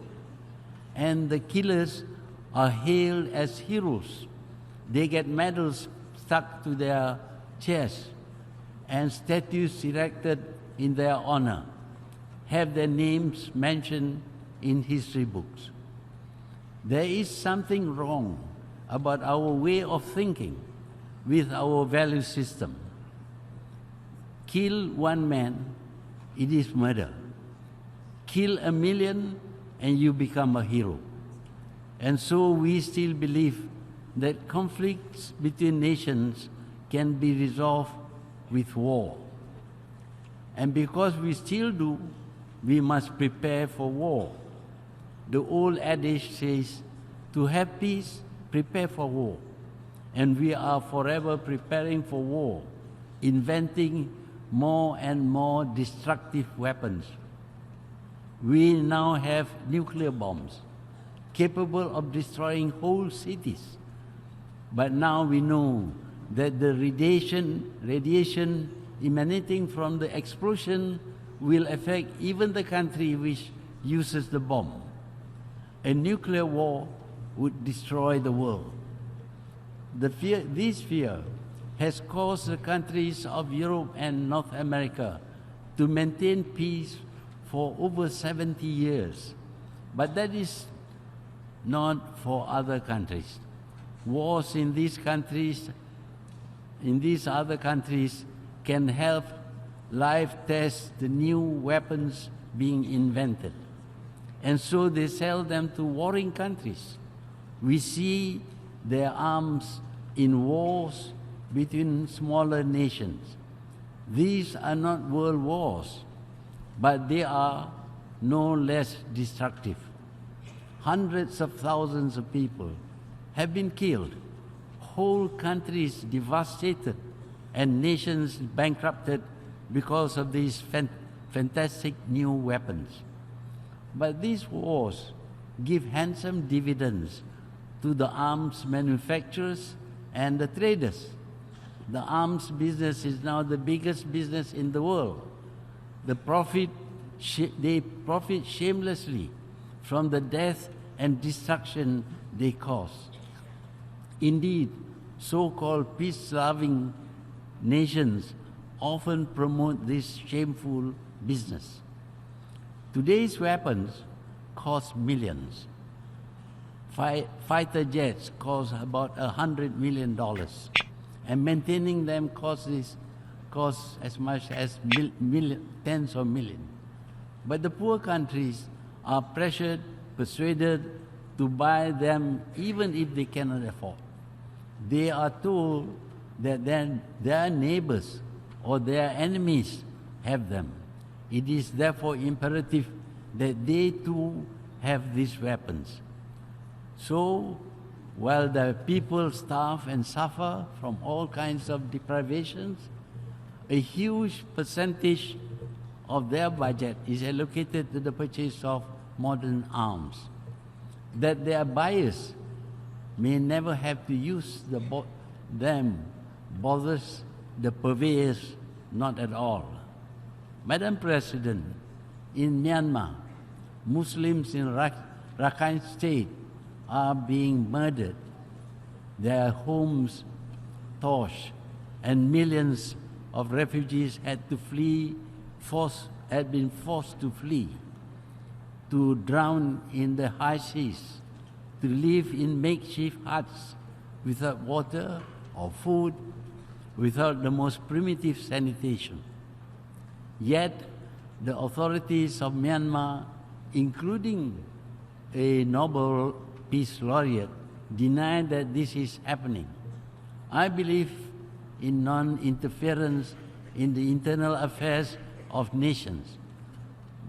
and the killers are hailed as heroes. They get medals stuck to their chests and statues erected in their honor, have their names mentioned in history books. There is something wrong about our way of thinking with our value system. Kill one man, it is murder. Kill a million and you become a hero. And so we still believe that conflicts between nations can be resolved with war. And because we still do, we must prepare for war. The old adage says, to have peace, prepare for war. And we are forever preparing for war, inventing more and more destructive weapons. We now have nuclear bombs capable of destroying whole cities. But now we know that the radiation emanating from the explosion will affect even the country which uses the bomb. A nuclear war would destroy the world. This fear has caused the countries of Europe and North America to maintain peace for over 70 years. But that is not for other countries. Wars in these other countries can help live test the new weapons being invented. And so they sell them to warring countries. We see their arms in wars between smaller nations. These are not world wars, but they are no less destructive. Hundreds of thousands of people have been killed, whole countries devastated, and nations bankrupted because of these fantastic new weapons. But these wars give handsome dividends to the arms manufacturers and the traders. The arms business is now the biggest business in the world. They profit shamelessly from the death and destruction they cause. Indeed, so-called peace-loving nations often promote this shameful business. Today's weapons cost millions. Fighter jets cost about $100 million, and maintaining them costs as much as tens of millions. But the poor countries are persuaded to buy them even if they cannot afford. They are told that their neighbors or their enemies have them. It is therefore imperative that they too have these weapons. So, while the people starve and suffer from all kinds of deprivations, a huge percentage of their budget is allocated to the purchase of modern arms, that their buyers may never have to use them bothers the purveyors not at all. Madam President, in Myanmar, Muslims in Rakhine State are being murdered, their homes torched, and millions of refugees had been forced to flee, to drown in the high seas, to live in makeshift huts without water or food, without the most primitive sanitation. Yet, the authorities of Myanmar, including a Nobel Peace Laureate, deny that this is happening. I believe in non-interference in the internal affairs of nations.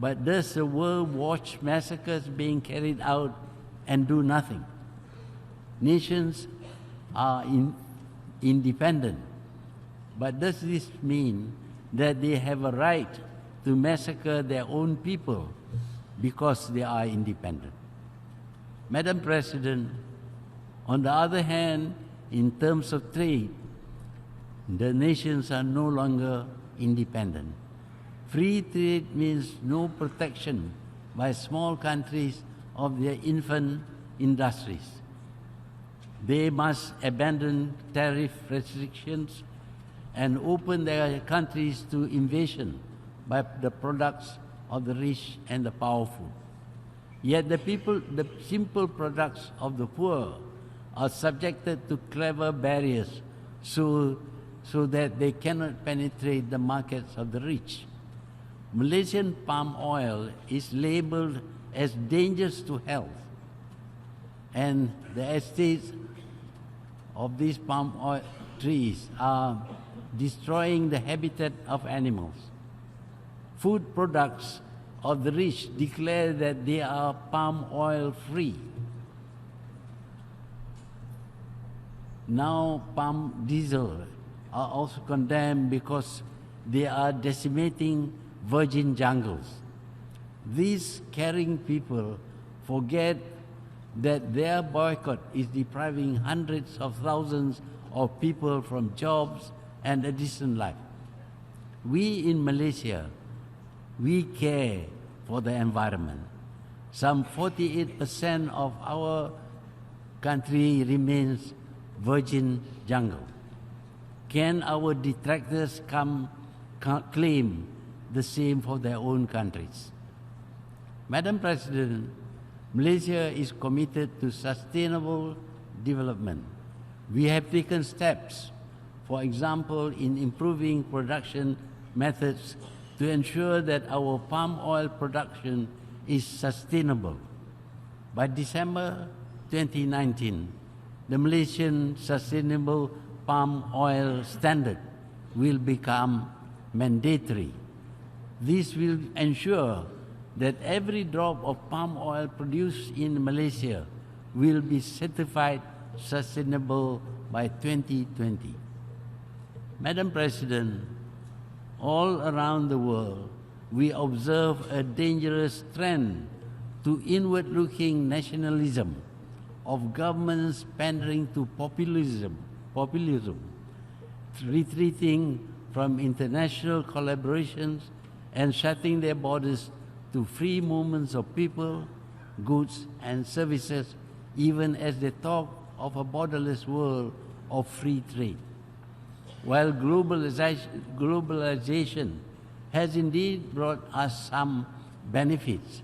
But does the world watch massacres being carried out and do nothing? Nations are independent, but does this mean that they have a right to massacre their own people because they are independent? Madam President, on the other hand, in terms of trade, the nations are no longer independent. Free trade means no protection by small countries of their infant industries. They must abandon tariff restrictions and open their countries to invasion by the products of the rich and the powerful. Yet the simple products of the poor are subjected to clever barriers so that they cannot penetrate the markets of the rich. Malaysian palm oil is labeled as dangerous to health, and the estates of these palm oil trees are destroying the habitat of animals. Food products of the rich declare that they are palm oil free. Now palm diesel are also condemned because they are decimating virgin jungles. These caring people forget that their boycott is depriving hundreds of thousands of people from jobs and a decent life. We in Malaysia, we care for the environment. Some 48% of our country remains virgin jungle. Can our detractors claim the same for their own countries? Madam President, Malaysia is committed to sustainable development. We have taken steps, for example, in improving production methods to ensure that our palm oil production is sustainable. By December 2019, the Malaysian Sustainable Palm Oil Standard will become mandatory. This will ensure that every drop of palm oil produced in Malaysia will be certified sustainable by 2020. Madam President, all around the world, we observe a dangerous trend to inward-looking nationalism of governments pandering to populism, retreating from international collaborations and shutting their borders to free movements of people, goods, and services, even as they talk of a borderless world of free trade. While globalization has indeed brought us some benefits,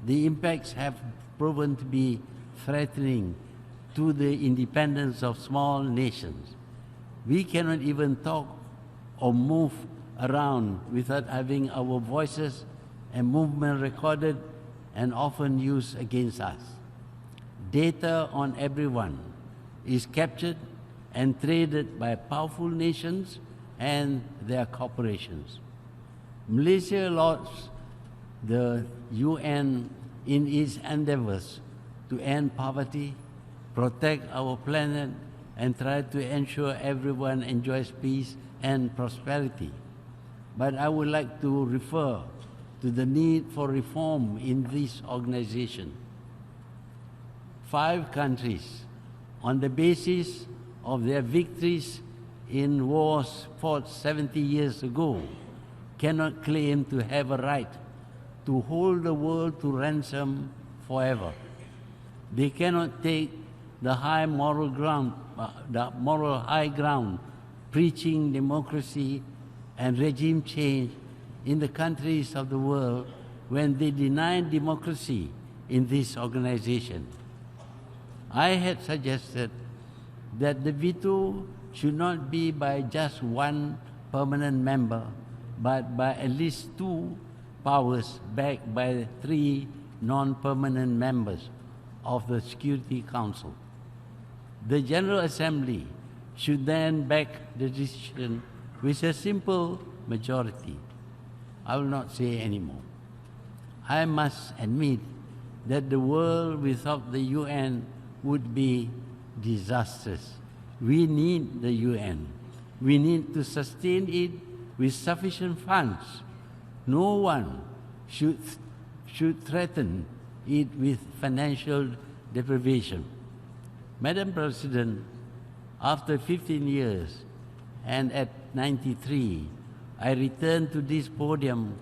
the impacts have proven to be threatening to the independence of small nations. We cannot even talk or move around without having our voices and movement recorded and often used against us. Data on everyone is captured and traded by powerful nations and their corporations. Malaysia lauds the UN in its endeavors to end poverty, protect our planet, and try to ensure everyone enjoys peace and prosperity. But I would like to refer to the need for reform in this organization. 5 countries, on the basis of their victories in wars fought 70 years ago, cannot claim to have a right to hold the world to ransom forever. They cannot take the high moral ground, the moral high ground, preaching democracy and regime change in the countries of the world when they deny democracy in this organization. I had suggested that the veto should not be by just one permanent member, but by at least 2 powers backed by 3 non-permanent members of the Security Council. The General Assembly should then back the decision with a simple majority. I will not say any more. I must admit that the world without the UN would be disastrous. We need the UN. We need to sustain it with sufficient funds. No one should threaten it with financial deprivation. Madam President, after 15 years and at 93, I return to this podium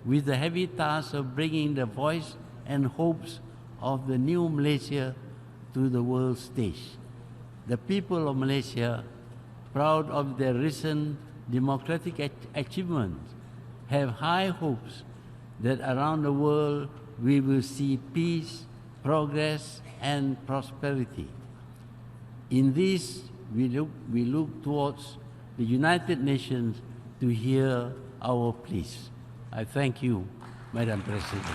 with the heavy task of bringing the voice and hopes of the new Malaysia to the world stage. The people of Malaysia, proud of their recent democratic achievements, have high hopes that around the world we will see peace, progress, and prosperity. In this, we look towards the United Nations to hear our pleas. I thank you, Madam President.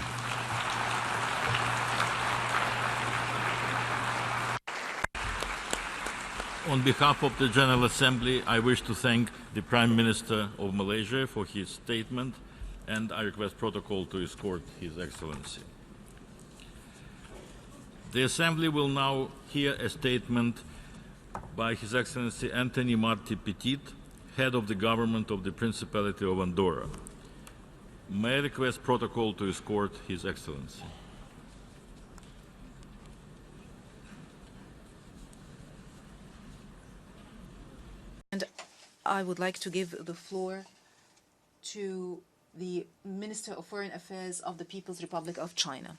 On behalf of the General Assembly, I wish to thank the Prime Minister of Malaysia for his statement, and I request protocol to escort His Excellency. The Assembly will now hear a statement by His Excellency Anthony Marti Petit, Head of the Government of the Principality of Andorra. May I request protocol to escort His Excellency. And I would like to give the floor to the Minister of Foreign Affairs of the People's Republic of China.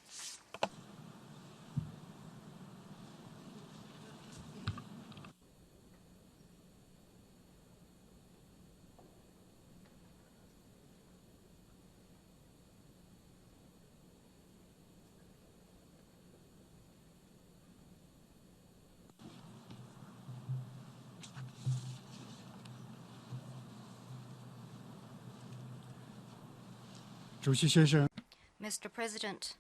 Mr. President,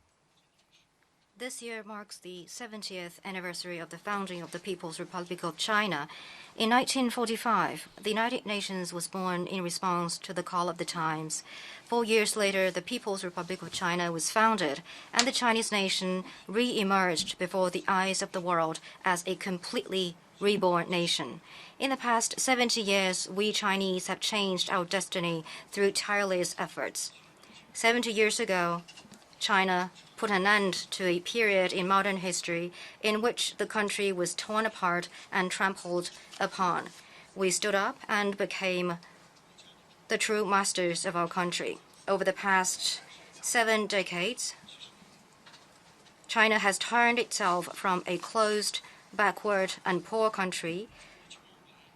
this year marks the 70th anniversary of the founding of the People's Republic of China. In 1945, the United Nations was born in response to the call of the times. 4 years later, the People's Republic of China was founded, and the Chinese nation re-emerged before the eyes of the world as a completely reborn nation. In the past 70 years, we Chinese have changed our destiny through tireless efforts. 70 years ago, China put an end to a period in modern history in which the country was torn apart and trampled upon. We stood up and became the true masters of our country. Over the past 7 decades, China has turned itself from a closed, backward, and poor country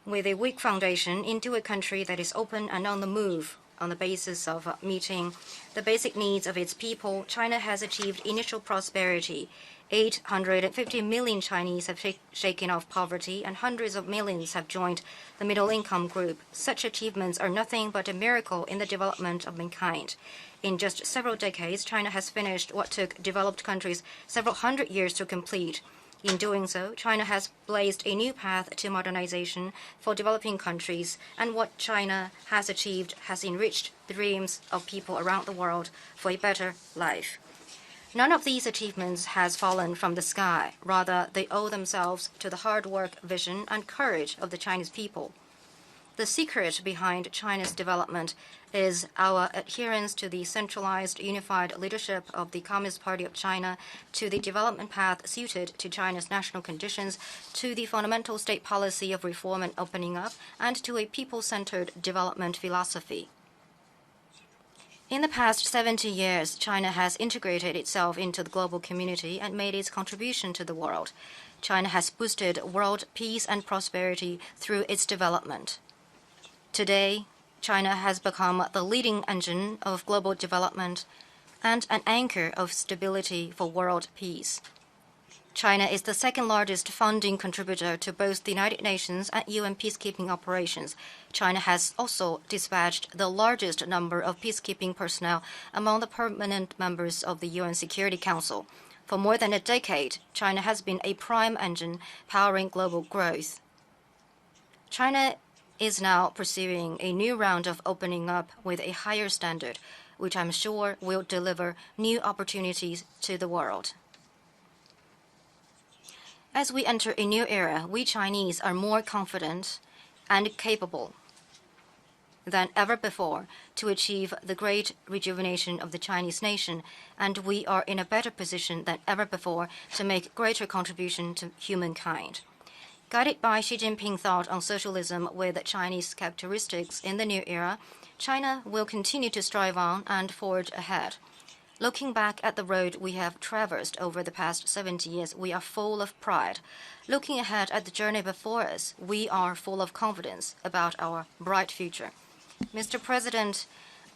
with a weak foundation into a country that is open and on the move. On the basis of meeting the basic needs of its people, China has achieved initial prosperity. 850 million Chinese have shaken off poverty, and hundreds of millions have joined the middle-income group. Such achievements are nothing but a miracle in the development of mankind. In just several decades, China has finished what took developed countries several hundred years to complete. In doing so, China has blazed a new path to modernization for developing countries, and what China has achieved has enriched the dreams of people around the world for a better life. None of these achievements has fallen from the sky. Rather, they owe themselves to the hard work, vision, and courage of the Chinese people. The secret behind China's development is our adherence to the centralized, unified leadership of the Communist Party of China, to the development path suited to China's national conditions, to the fundamental state policy of reform and opening up, and to a people-centered development philosophy. In the past 70 years, China has integrated itself into the global community and made its contribution to the world. China has boosted world peace and prosperity through its development. Today, China has become the leading engine of global development and an anchor of stability for world peace. China is the second largest funding contributor to both the United Nations and UN peacekeeping operations. China has also dispatched the largest number of peacekeeping personnel among the permanent members of the UN Security Council. For more than a decade, China has been a prime engine powering global growth. China is now pursuing a new round of opening up with a higher standard, which I'm sure will deliver new opportunities to the world. As we enter a new era, we Chinese are more confident and capable than ever before to achieve the great rejuvenation of the Chinese nation, and we are in a better position than ever before to make greater contribution to humankind. Guided by Xi Jinping's thought on socialism with Chinese characteristics in the new era, China will continue to strive on and forge ahead. Looking back at the road we have traversed over the past 70 years, we are full of pride. Looking ahead at the journey before us, we are full of confidence about our bright future. Mr. President,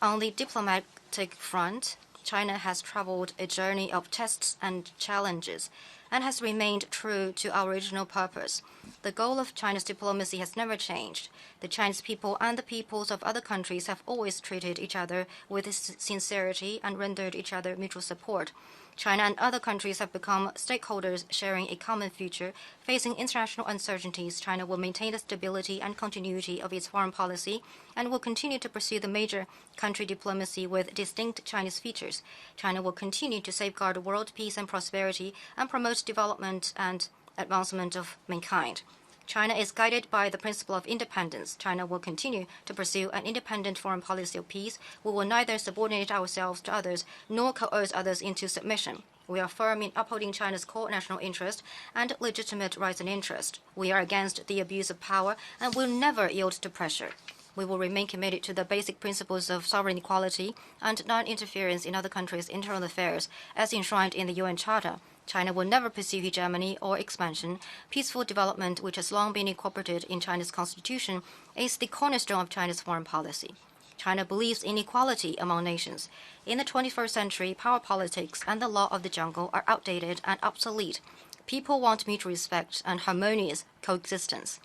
on the diplomatic front, China has traveled a journey of tests and challenges and has remained true to our original purpose. The goal of China's diplomacy has never changed. The Chinese people and the peoples of other countries have always treated each other with sincerity and rendered each other mutual support. China and other countries have become stakeholders sharing a common future. Facing international uncertainties, China will maintain the stability and continuity of its foreign policy and will continue to pursue the major country diplomacy with distinct Chinese features. China will continue to safeguard world peace and prosperity and promote development and advancement of mankind. China is guided by the principle of independence. China will continue to pursue an independent foreign policy of peace. We will neither subordinate ourselves to others nor coerce others into submission. We are firm in upholding China's core national interest and legitimate rights and interests. We are against the abuse of power and will never yield to pressure. We will remain committed to the basic principles of sovereign equality and non-interference in other countries' internal affairs as enshrined in the UN Charter. China will never pursue hegemony or expansion. Peaceful development, which has long been incorporated in China's constitution, is the cornerstone of China's foreign policy. China believes in equality among nations. In the 21st century, power politics and the law of the jungle are outdated and obsolete. People want mutual respect and harmonious coexistence.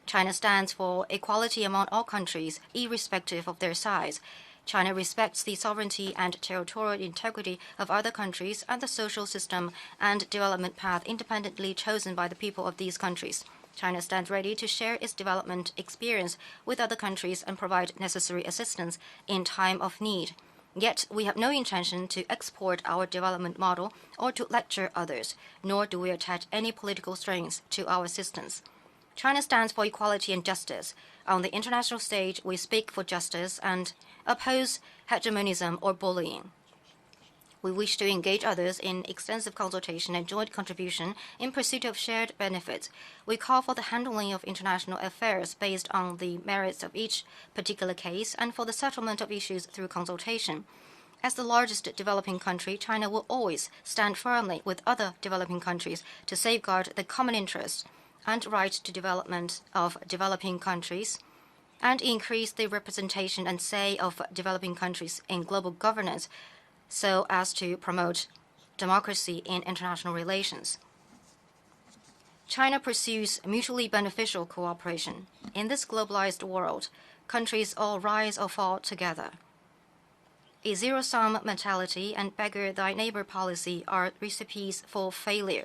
China stands for equality among all countries, irrespective of their size. China respects the sovereignty and territorial integrity of other countries and the social system and development path independently chosen by the people of these countries. China stands ready to share its development experience with other countries and provide necessary assistance in time of need. Yet, we have no intention to export our development model or to lecture others, nor do we attach any political strings to our assistance. China stands for equality and justice. On the international stage, we speak for justice and oppose hegemonism or bullying. We wish to engage others in extensive consultation and joint contribution in pursuit of shared benefits. We call for the handling of international affairs based on the merits of each particular case and for the settlement of issues through consultation. As the largest developing country, China will always stand firmly with other developing countries to safeguard the common interests and right to development of developing countries, and increase the representation and say of developing countries in global governance so as to promote democracy in international relations. China pursues mutually beneficial cooperation. In this globalized world, countries all rise or fall together. A zero-sum mentality and beggar thy neighbor policy are recipes for failure.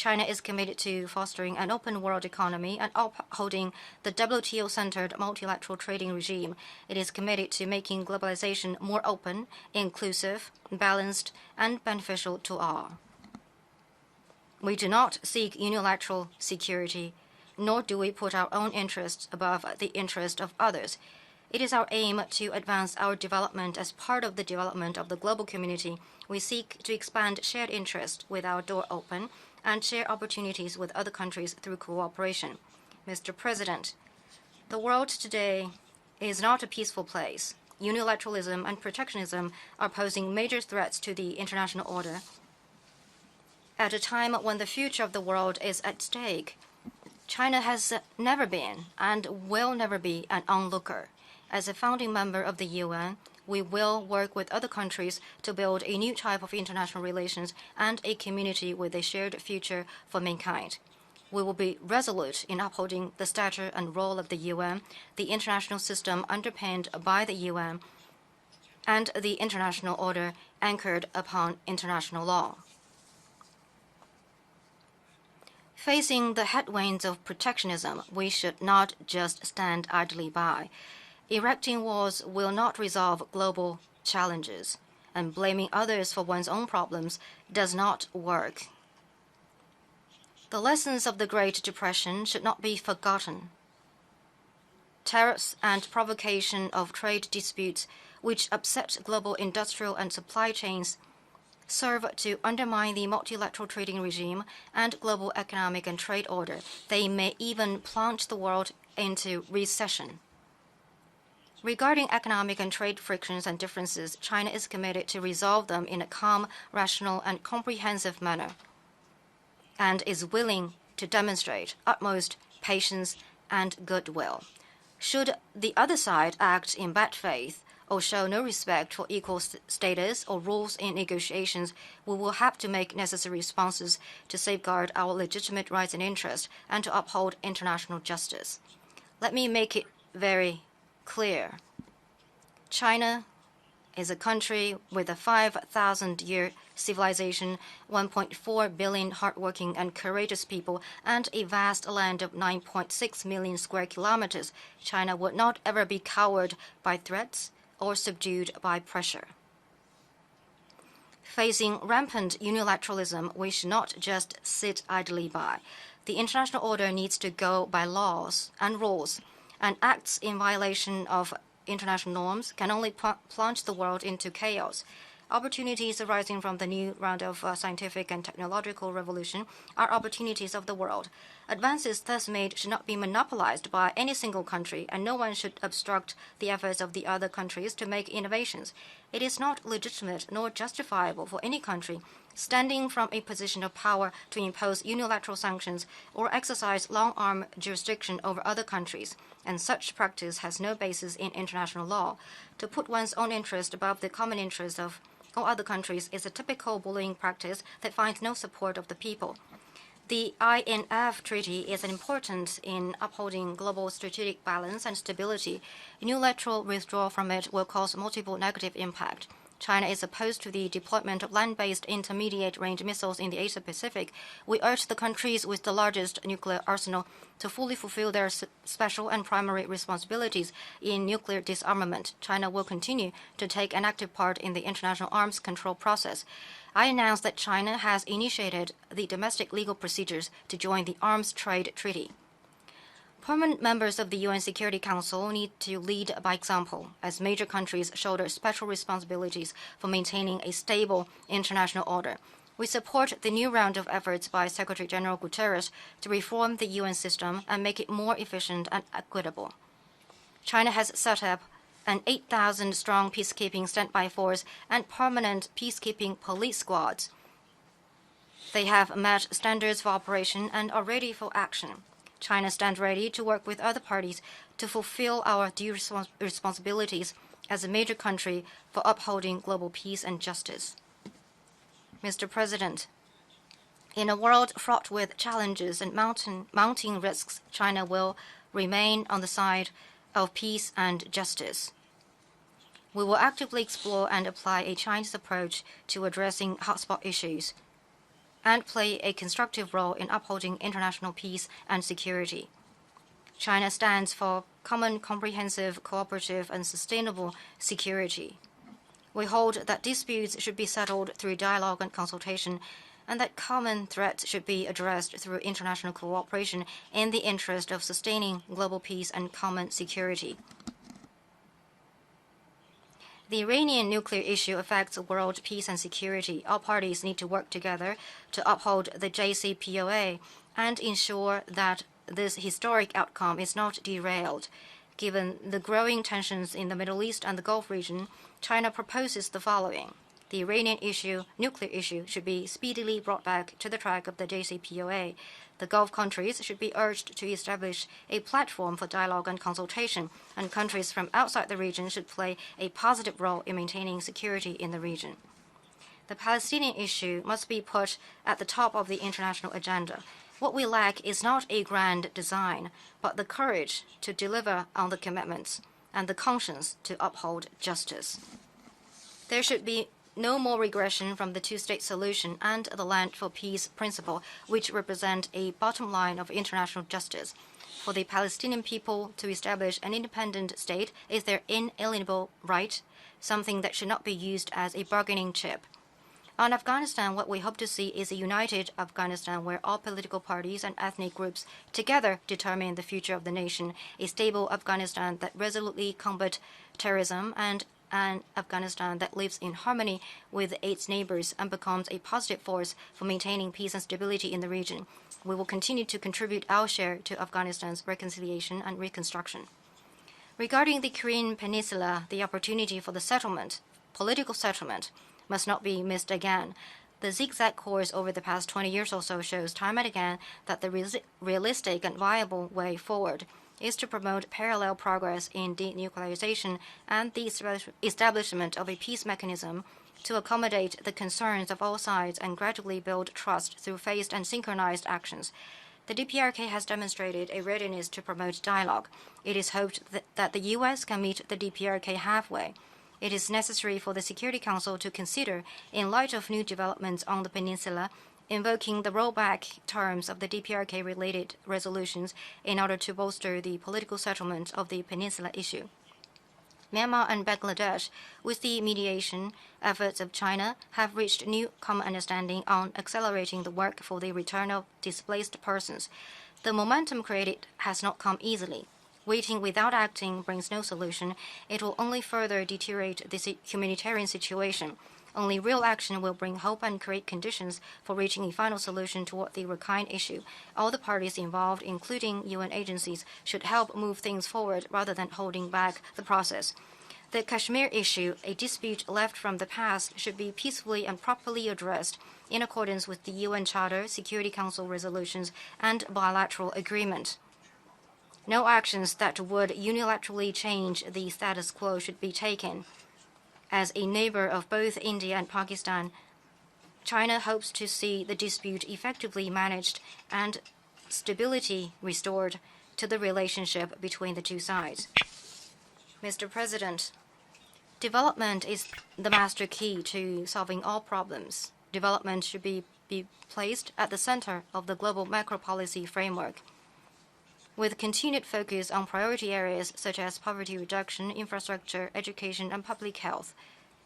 China is committed to fostering an open world economy and upholding the WTO-centered multilateral trading regime. It is committed to making globalization more open, inclusive, balanced, and beneficial to all. We do not seek unilateral security, nor do we put our own interests above the interest of others. It is our aim to advance our development as part of the development of the global community. We seek to expand shared interests with our door open and share opportunities with other countries through cooperation. Mr. President, the world today is not a peaceful place. unilateralism and protectionism are posing major threats to the international order. At a time when the future of the world is at stake, China has never been and will never be an onlooker. As a founding member of the UN, we will work with other countries to build a new type of international relations and a community with a shared future for mankind. We will be resolute in upholding the stature and role of the UN, the international system underpinned by the UN, and the international order anchored upon international law. Facing the headwinds of protectionism, we should not just stand idly by. Erecting walls will not resolve global challenges, and blaming others for one's own problems does not work. The lessons of the Great Depression should not be forgotten. Tariffs and provocation of trade disputes, which upset global industrial and supply chains, serve to undermine the multilateral trading regime and global economic and trade order. They may even plunge the world into recession. Regarding economic and trade frictions and differences, China is committed to resolve them in a calm, rational, and comprehensive manner, and is willing to demonstrate utmost patience and goodwill. Should the other side act in bad faith or show no respect for equal status or rules in negotiations, we will have to make necessary responses to safeguard our legitimate rights and interests and to uphold international justice. Let me make it very clear. China is a country with a 5,000-year civilization, 1.4 billion hardworking and courageous people, and a vast land of 9.6 million square kilometers. China would not ever be cowed by threats or subdued by pressure. Facing rampant unilateralism, we should not just sit idly by. The international order needs to go by laws and rules, and acts in violation of international norms can only plunge the world into chaos. Opportunities arising from the new round of scientific and technological revolution are opportunities of the world. Advances thus made should not be monopolized by any single country, and no one should obstruct the efforts of the other countries to make innovations. It is not legitimate nor justifiable for any country standing from a position of power to impose unilateral sanctions or exercise long-arm jurisdiction over other countries, and such practice has no basis in international law. To put one's own interest above the common interest of all other countries is a typical bullying practice that finds no support of the people. The INF Treaty is important in upholding global strategic balance and stability. Unilateral withdrawal from it will cause multiple negative impacts. China is opposed to the deployment of land-based intermediate-range missiles in the Asia-Pacific. We urge the countries with the largest nuclear arsenal to fully fulfill their special and primary responsibilities in nuclear disarmament. China will continue to take an active part in the international arms control process. I announce that China has initiated the domestic legal procedures to join the Arms Trade Treaty. Permanent members of the UN Security Council need to lead by example, as major countries shoulder special responsibilities for maintaining a stable international order. We support the new round of efforts by Secretary General Guterres to reform the UN system and make it more efficient and equitable. China has set up an 8,000-strong peacekeeping standby force and permanent peacekeeping police squads. They have met standards for operation and are ready for action. China stands ready to work with other parties to fulfill our due responsibilities as a major country for upholding global peace and justice. Mr. President, in a world fraught with challenges and mounting risks, China will remain on the side of peace and justice. We will actively explore and apply a Chinese approach to addressing hotspot issues and play a constructive role in upholding international peace and security. China stands for common, comprehensive, cooperative, and sustainable security. We hold that disputes should be settled through dialogue and consultation, and that common threats should be addressed through international cooperation in the interest of sustaining global peace and common security. The Iranian nuclear issue affects world peace and security. All parties need to work together to uphold the JCPOA and ensure that this historic outcome is not derailed. Given the growing tensions in the Middle East and the Gulf region, China proposes the following. The Iranian issue, nuclear issue, should be speedily brought back to the track of the JCPOA. The Gulf countries should be urged to establish a platform for dialogue and consultation, and countries from outside the region should play a positive role in maintaining security in the region. The Palestinian issue must be put at the top of the international agenda. What we lack is not a grand design, but the courage to deliver on the commitments and the conscience to uphold justice. There should be no more regression from the two-state solution and the land for peace principle, which represent a bottom line of international justice. For the Palestinian people to establish an independent state is their inalienable right, something that should not be used as a bargaining chip. On Afghanistan, what we hope to see is a united Afghanistan where all political parties and ethnic groups together determine the future of the nation, a stable Afghanistan that resolutely combats terrorism, and an Afghanistan that lives in harmony with its neighbors and becomes a positive force for maintaining peace and stability in the region. We will continue to contribute our share to Afghanistan's reconciliation and reconstruction. Regarding the Korean Peninsula, the opportunity for the settlement, political settlement, must not be missed again. The zigzag course over the past 20 years or so shows time and again that the realistic and viable way forward is to promote parallel progress in denuclearization and the establishment of a peace mechanism to accommodate the concerns of all sides and gradually build trust through phased and synchronized actions. The DPRK has demonstrated a readiness to promote dialogue. It is hoped that the U.S. can meet the DPRK halfway. It is necessary for the Security Council to consider, in light of new developments on the peninsula, invoking the rollback terms of the DPRK-related resolutions in order to bolster the political settlement of the peninsula issue. Myanmar and Bangladesh, with the mediation efforts of China, have reached new common understanding on accelerating the work for the return of displaced persons. The momentum created has not come easily. Waiting without acting brings no solution. It will only further deteriorate the humanitarian situation. Only real action will bring hope and create conditions for reaching a final solution toward the Rakhine issue. All the parties involved, including UN agencies, should help move things forward rather than holding back the process. The Kashmir issue, a dispute left from the past, should be peacefully and properly addressed in accordance with the UN Charter, Security Council resolutions, and bilateral agreement. No actions that would unilaterally change the status quo should be taken. As a neighbor of both India and Pakistan, China hopes to see the dispute effectively managed and stability restored to the relationship between the two sides. Mr. President, development is the master key to solving all problems. Development should be placed at the center of the global macro policy framework. With continued focus on priority areas such as poverty reduction, infrastructure, education, and public health,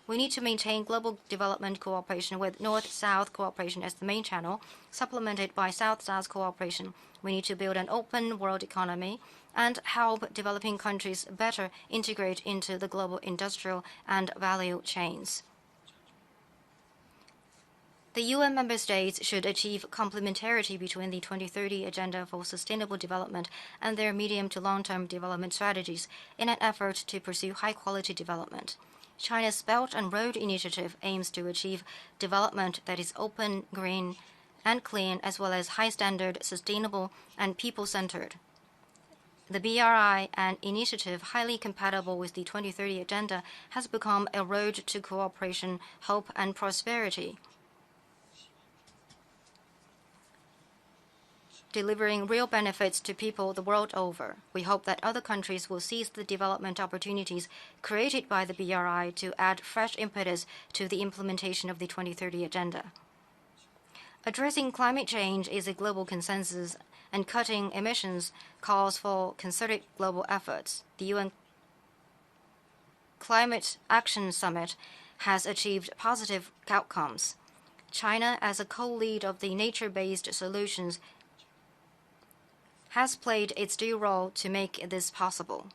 we need to maintain global development cooperation with North-South cooperation as the main channel, supplemented by South-South cooperation. We need to build an open world economy and help developing countries better integrate into the global industrial and value chains. The UN member states should achieve complementarity between the 2030 Agenda for Sustainable Development and their medium to long-term development strategies in an effort to pursue high-quality development. China's Belt and Road Initiative aims to achieve development that is open, green, and clean, as well as high-standard, sustainable, and people-centered. The BRI, an initiative highly compatible with the 2030 Agenda, has become a road to cooperation, hope, and prosperity, delivering real benefits to people the world over. We hope that other countries will seize the development opportunities created by the BRI to add fresh impetus to the implementation of the 2030 Agenda. Addressing climate change is a global consensus, and cutting emissions calls for concerted global efforts. The UN Climate Action Summit has achieved positive outcomes. China, as a co-lead of the nature-based solutions, has played its due role to make this possible.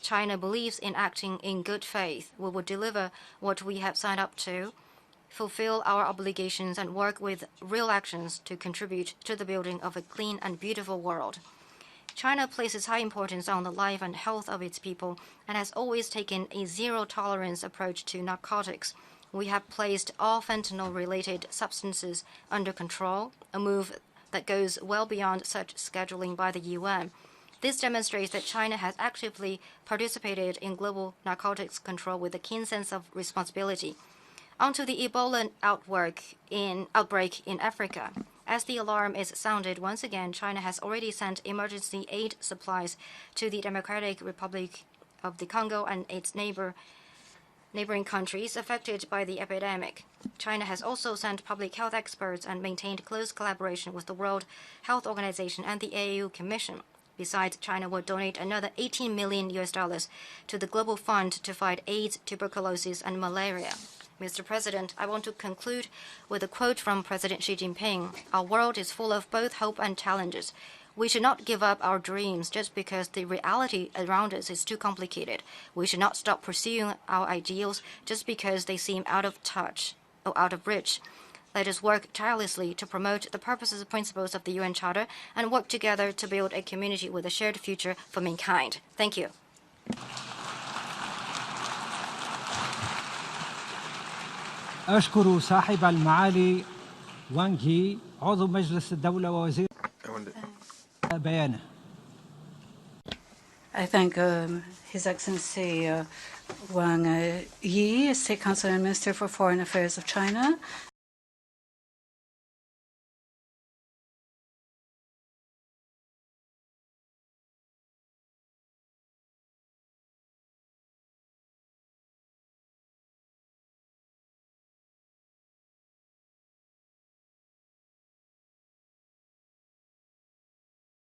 China believes in acting in good faith. We will deliver what we have signed up to, fulfill our obligations, and work with real actions to contribute to the building of a clean and beautiful world. China places high importance on the life and health of its people and has always taken a zero-tolerance approach to narcotics. We have placed all fentanyl-related substances under control, a move that goes well beyond such scheduling by the UN. This demonstrates that China has actively participated in global narcotics control with a keen sense of responsibility. Onto the Ebola outbreak in Africa. As the alarm is sounded once again, China has already sent emergency aid supplies to the Democratic Republic of the Congo and its neighboring countries affected by the epidemic. China has also sent public health experts and maintained close collaboration with the World Health Organization and the AU Commission. Besides, China will donate another $18 million to the Global Fund to fight AIDS, tuberculosis, and malaria. Mr. President, I want to conclude with a quote from President Xi Jinping. Our world is full of both hope and challenges. We should not give up our dreams just because the reality around us is too complicated. We should not stop pursuing our ideals just because they seem out of touch or out of reach. Let us work tirelessly to promote the purposes and principles of the UN Charter and work together to build a community with a shared future for mankind. Thank you. أشكر صاحب المعالي وانغ عضو مجلس الدولة ووزير بيانه. I thank His Excellency Wang Yi, State Councilor and Minister for Foreign Affairs of China,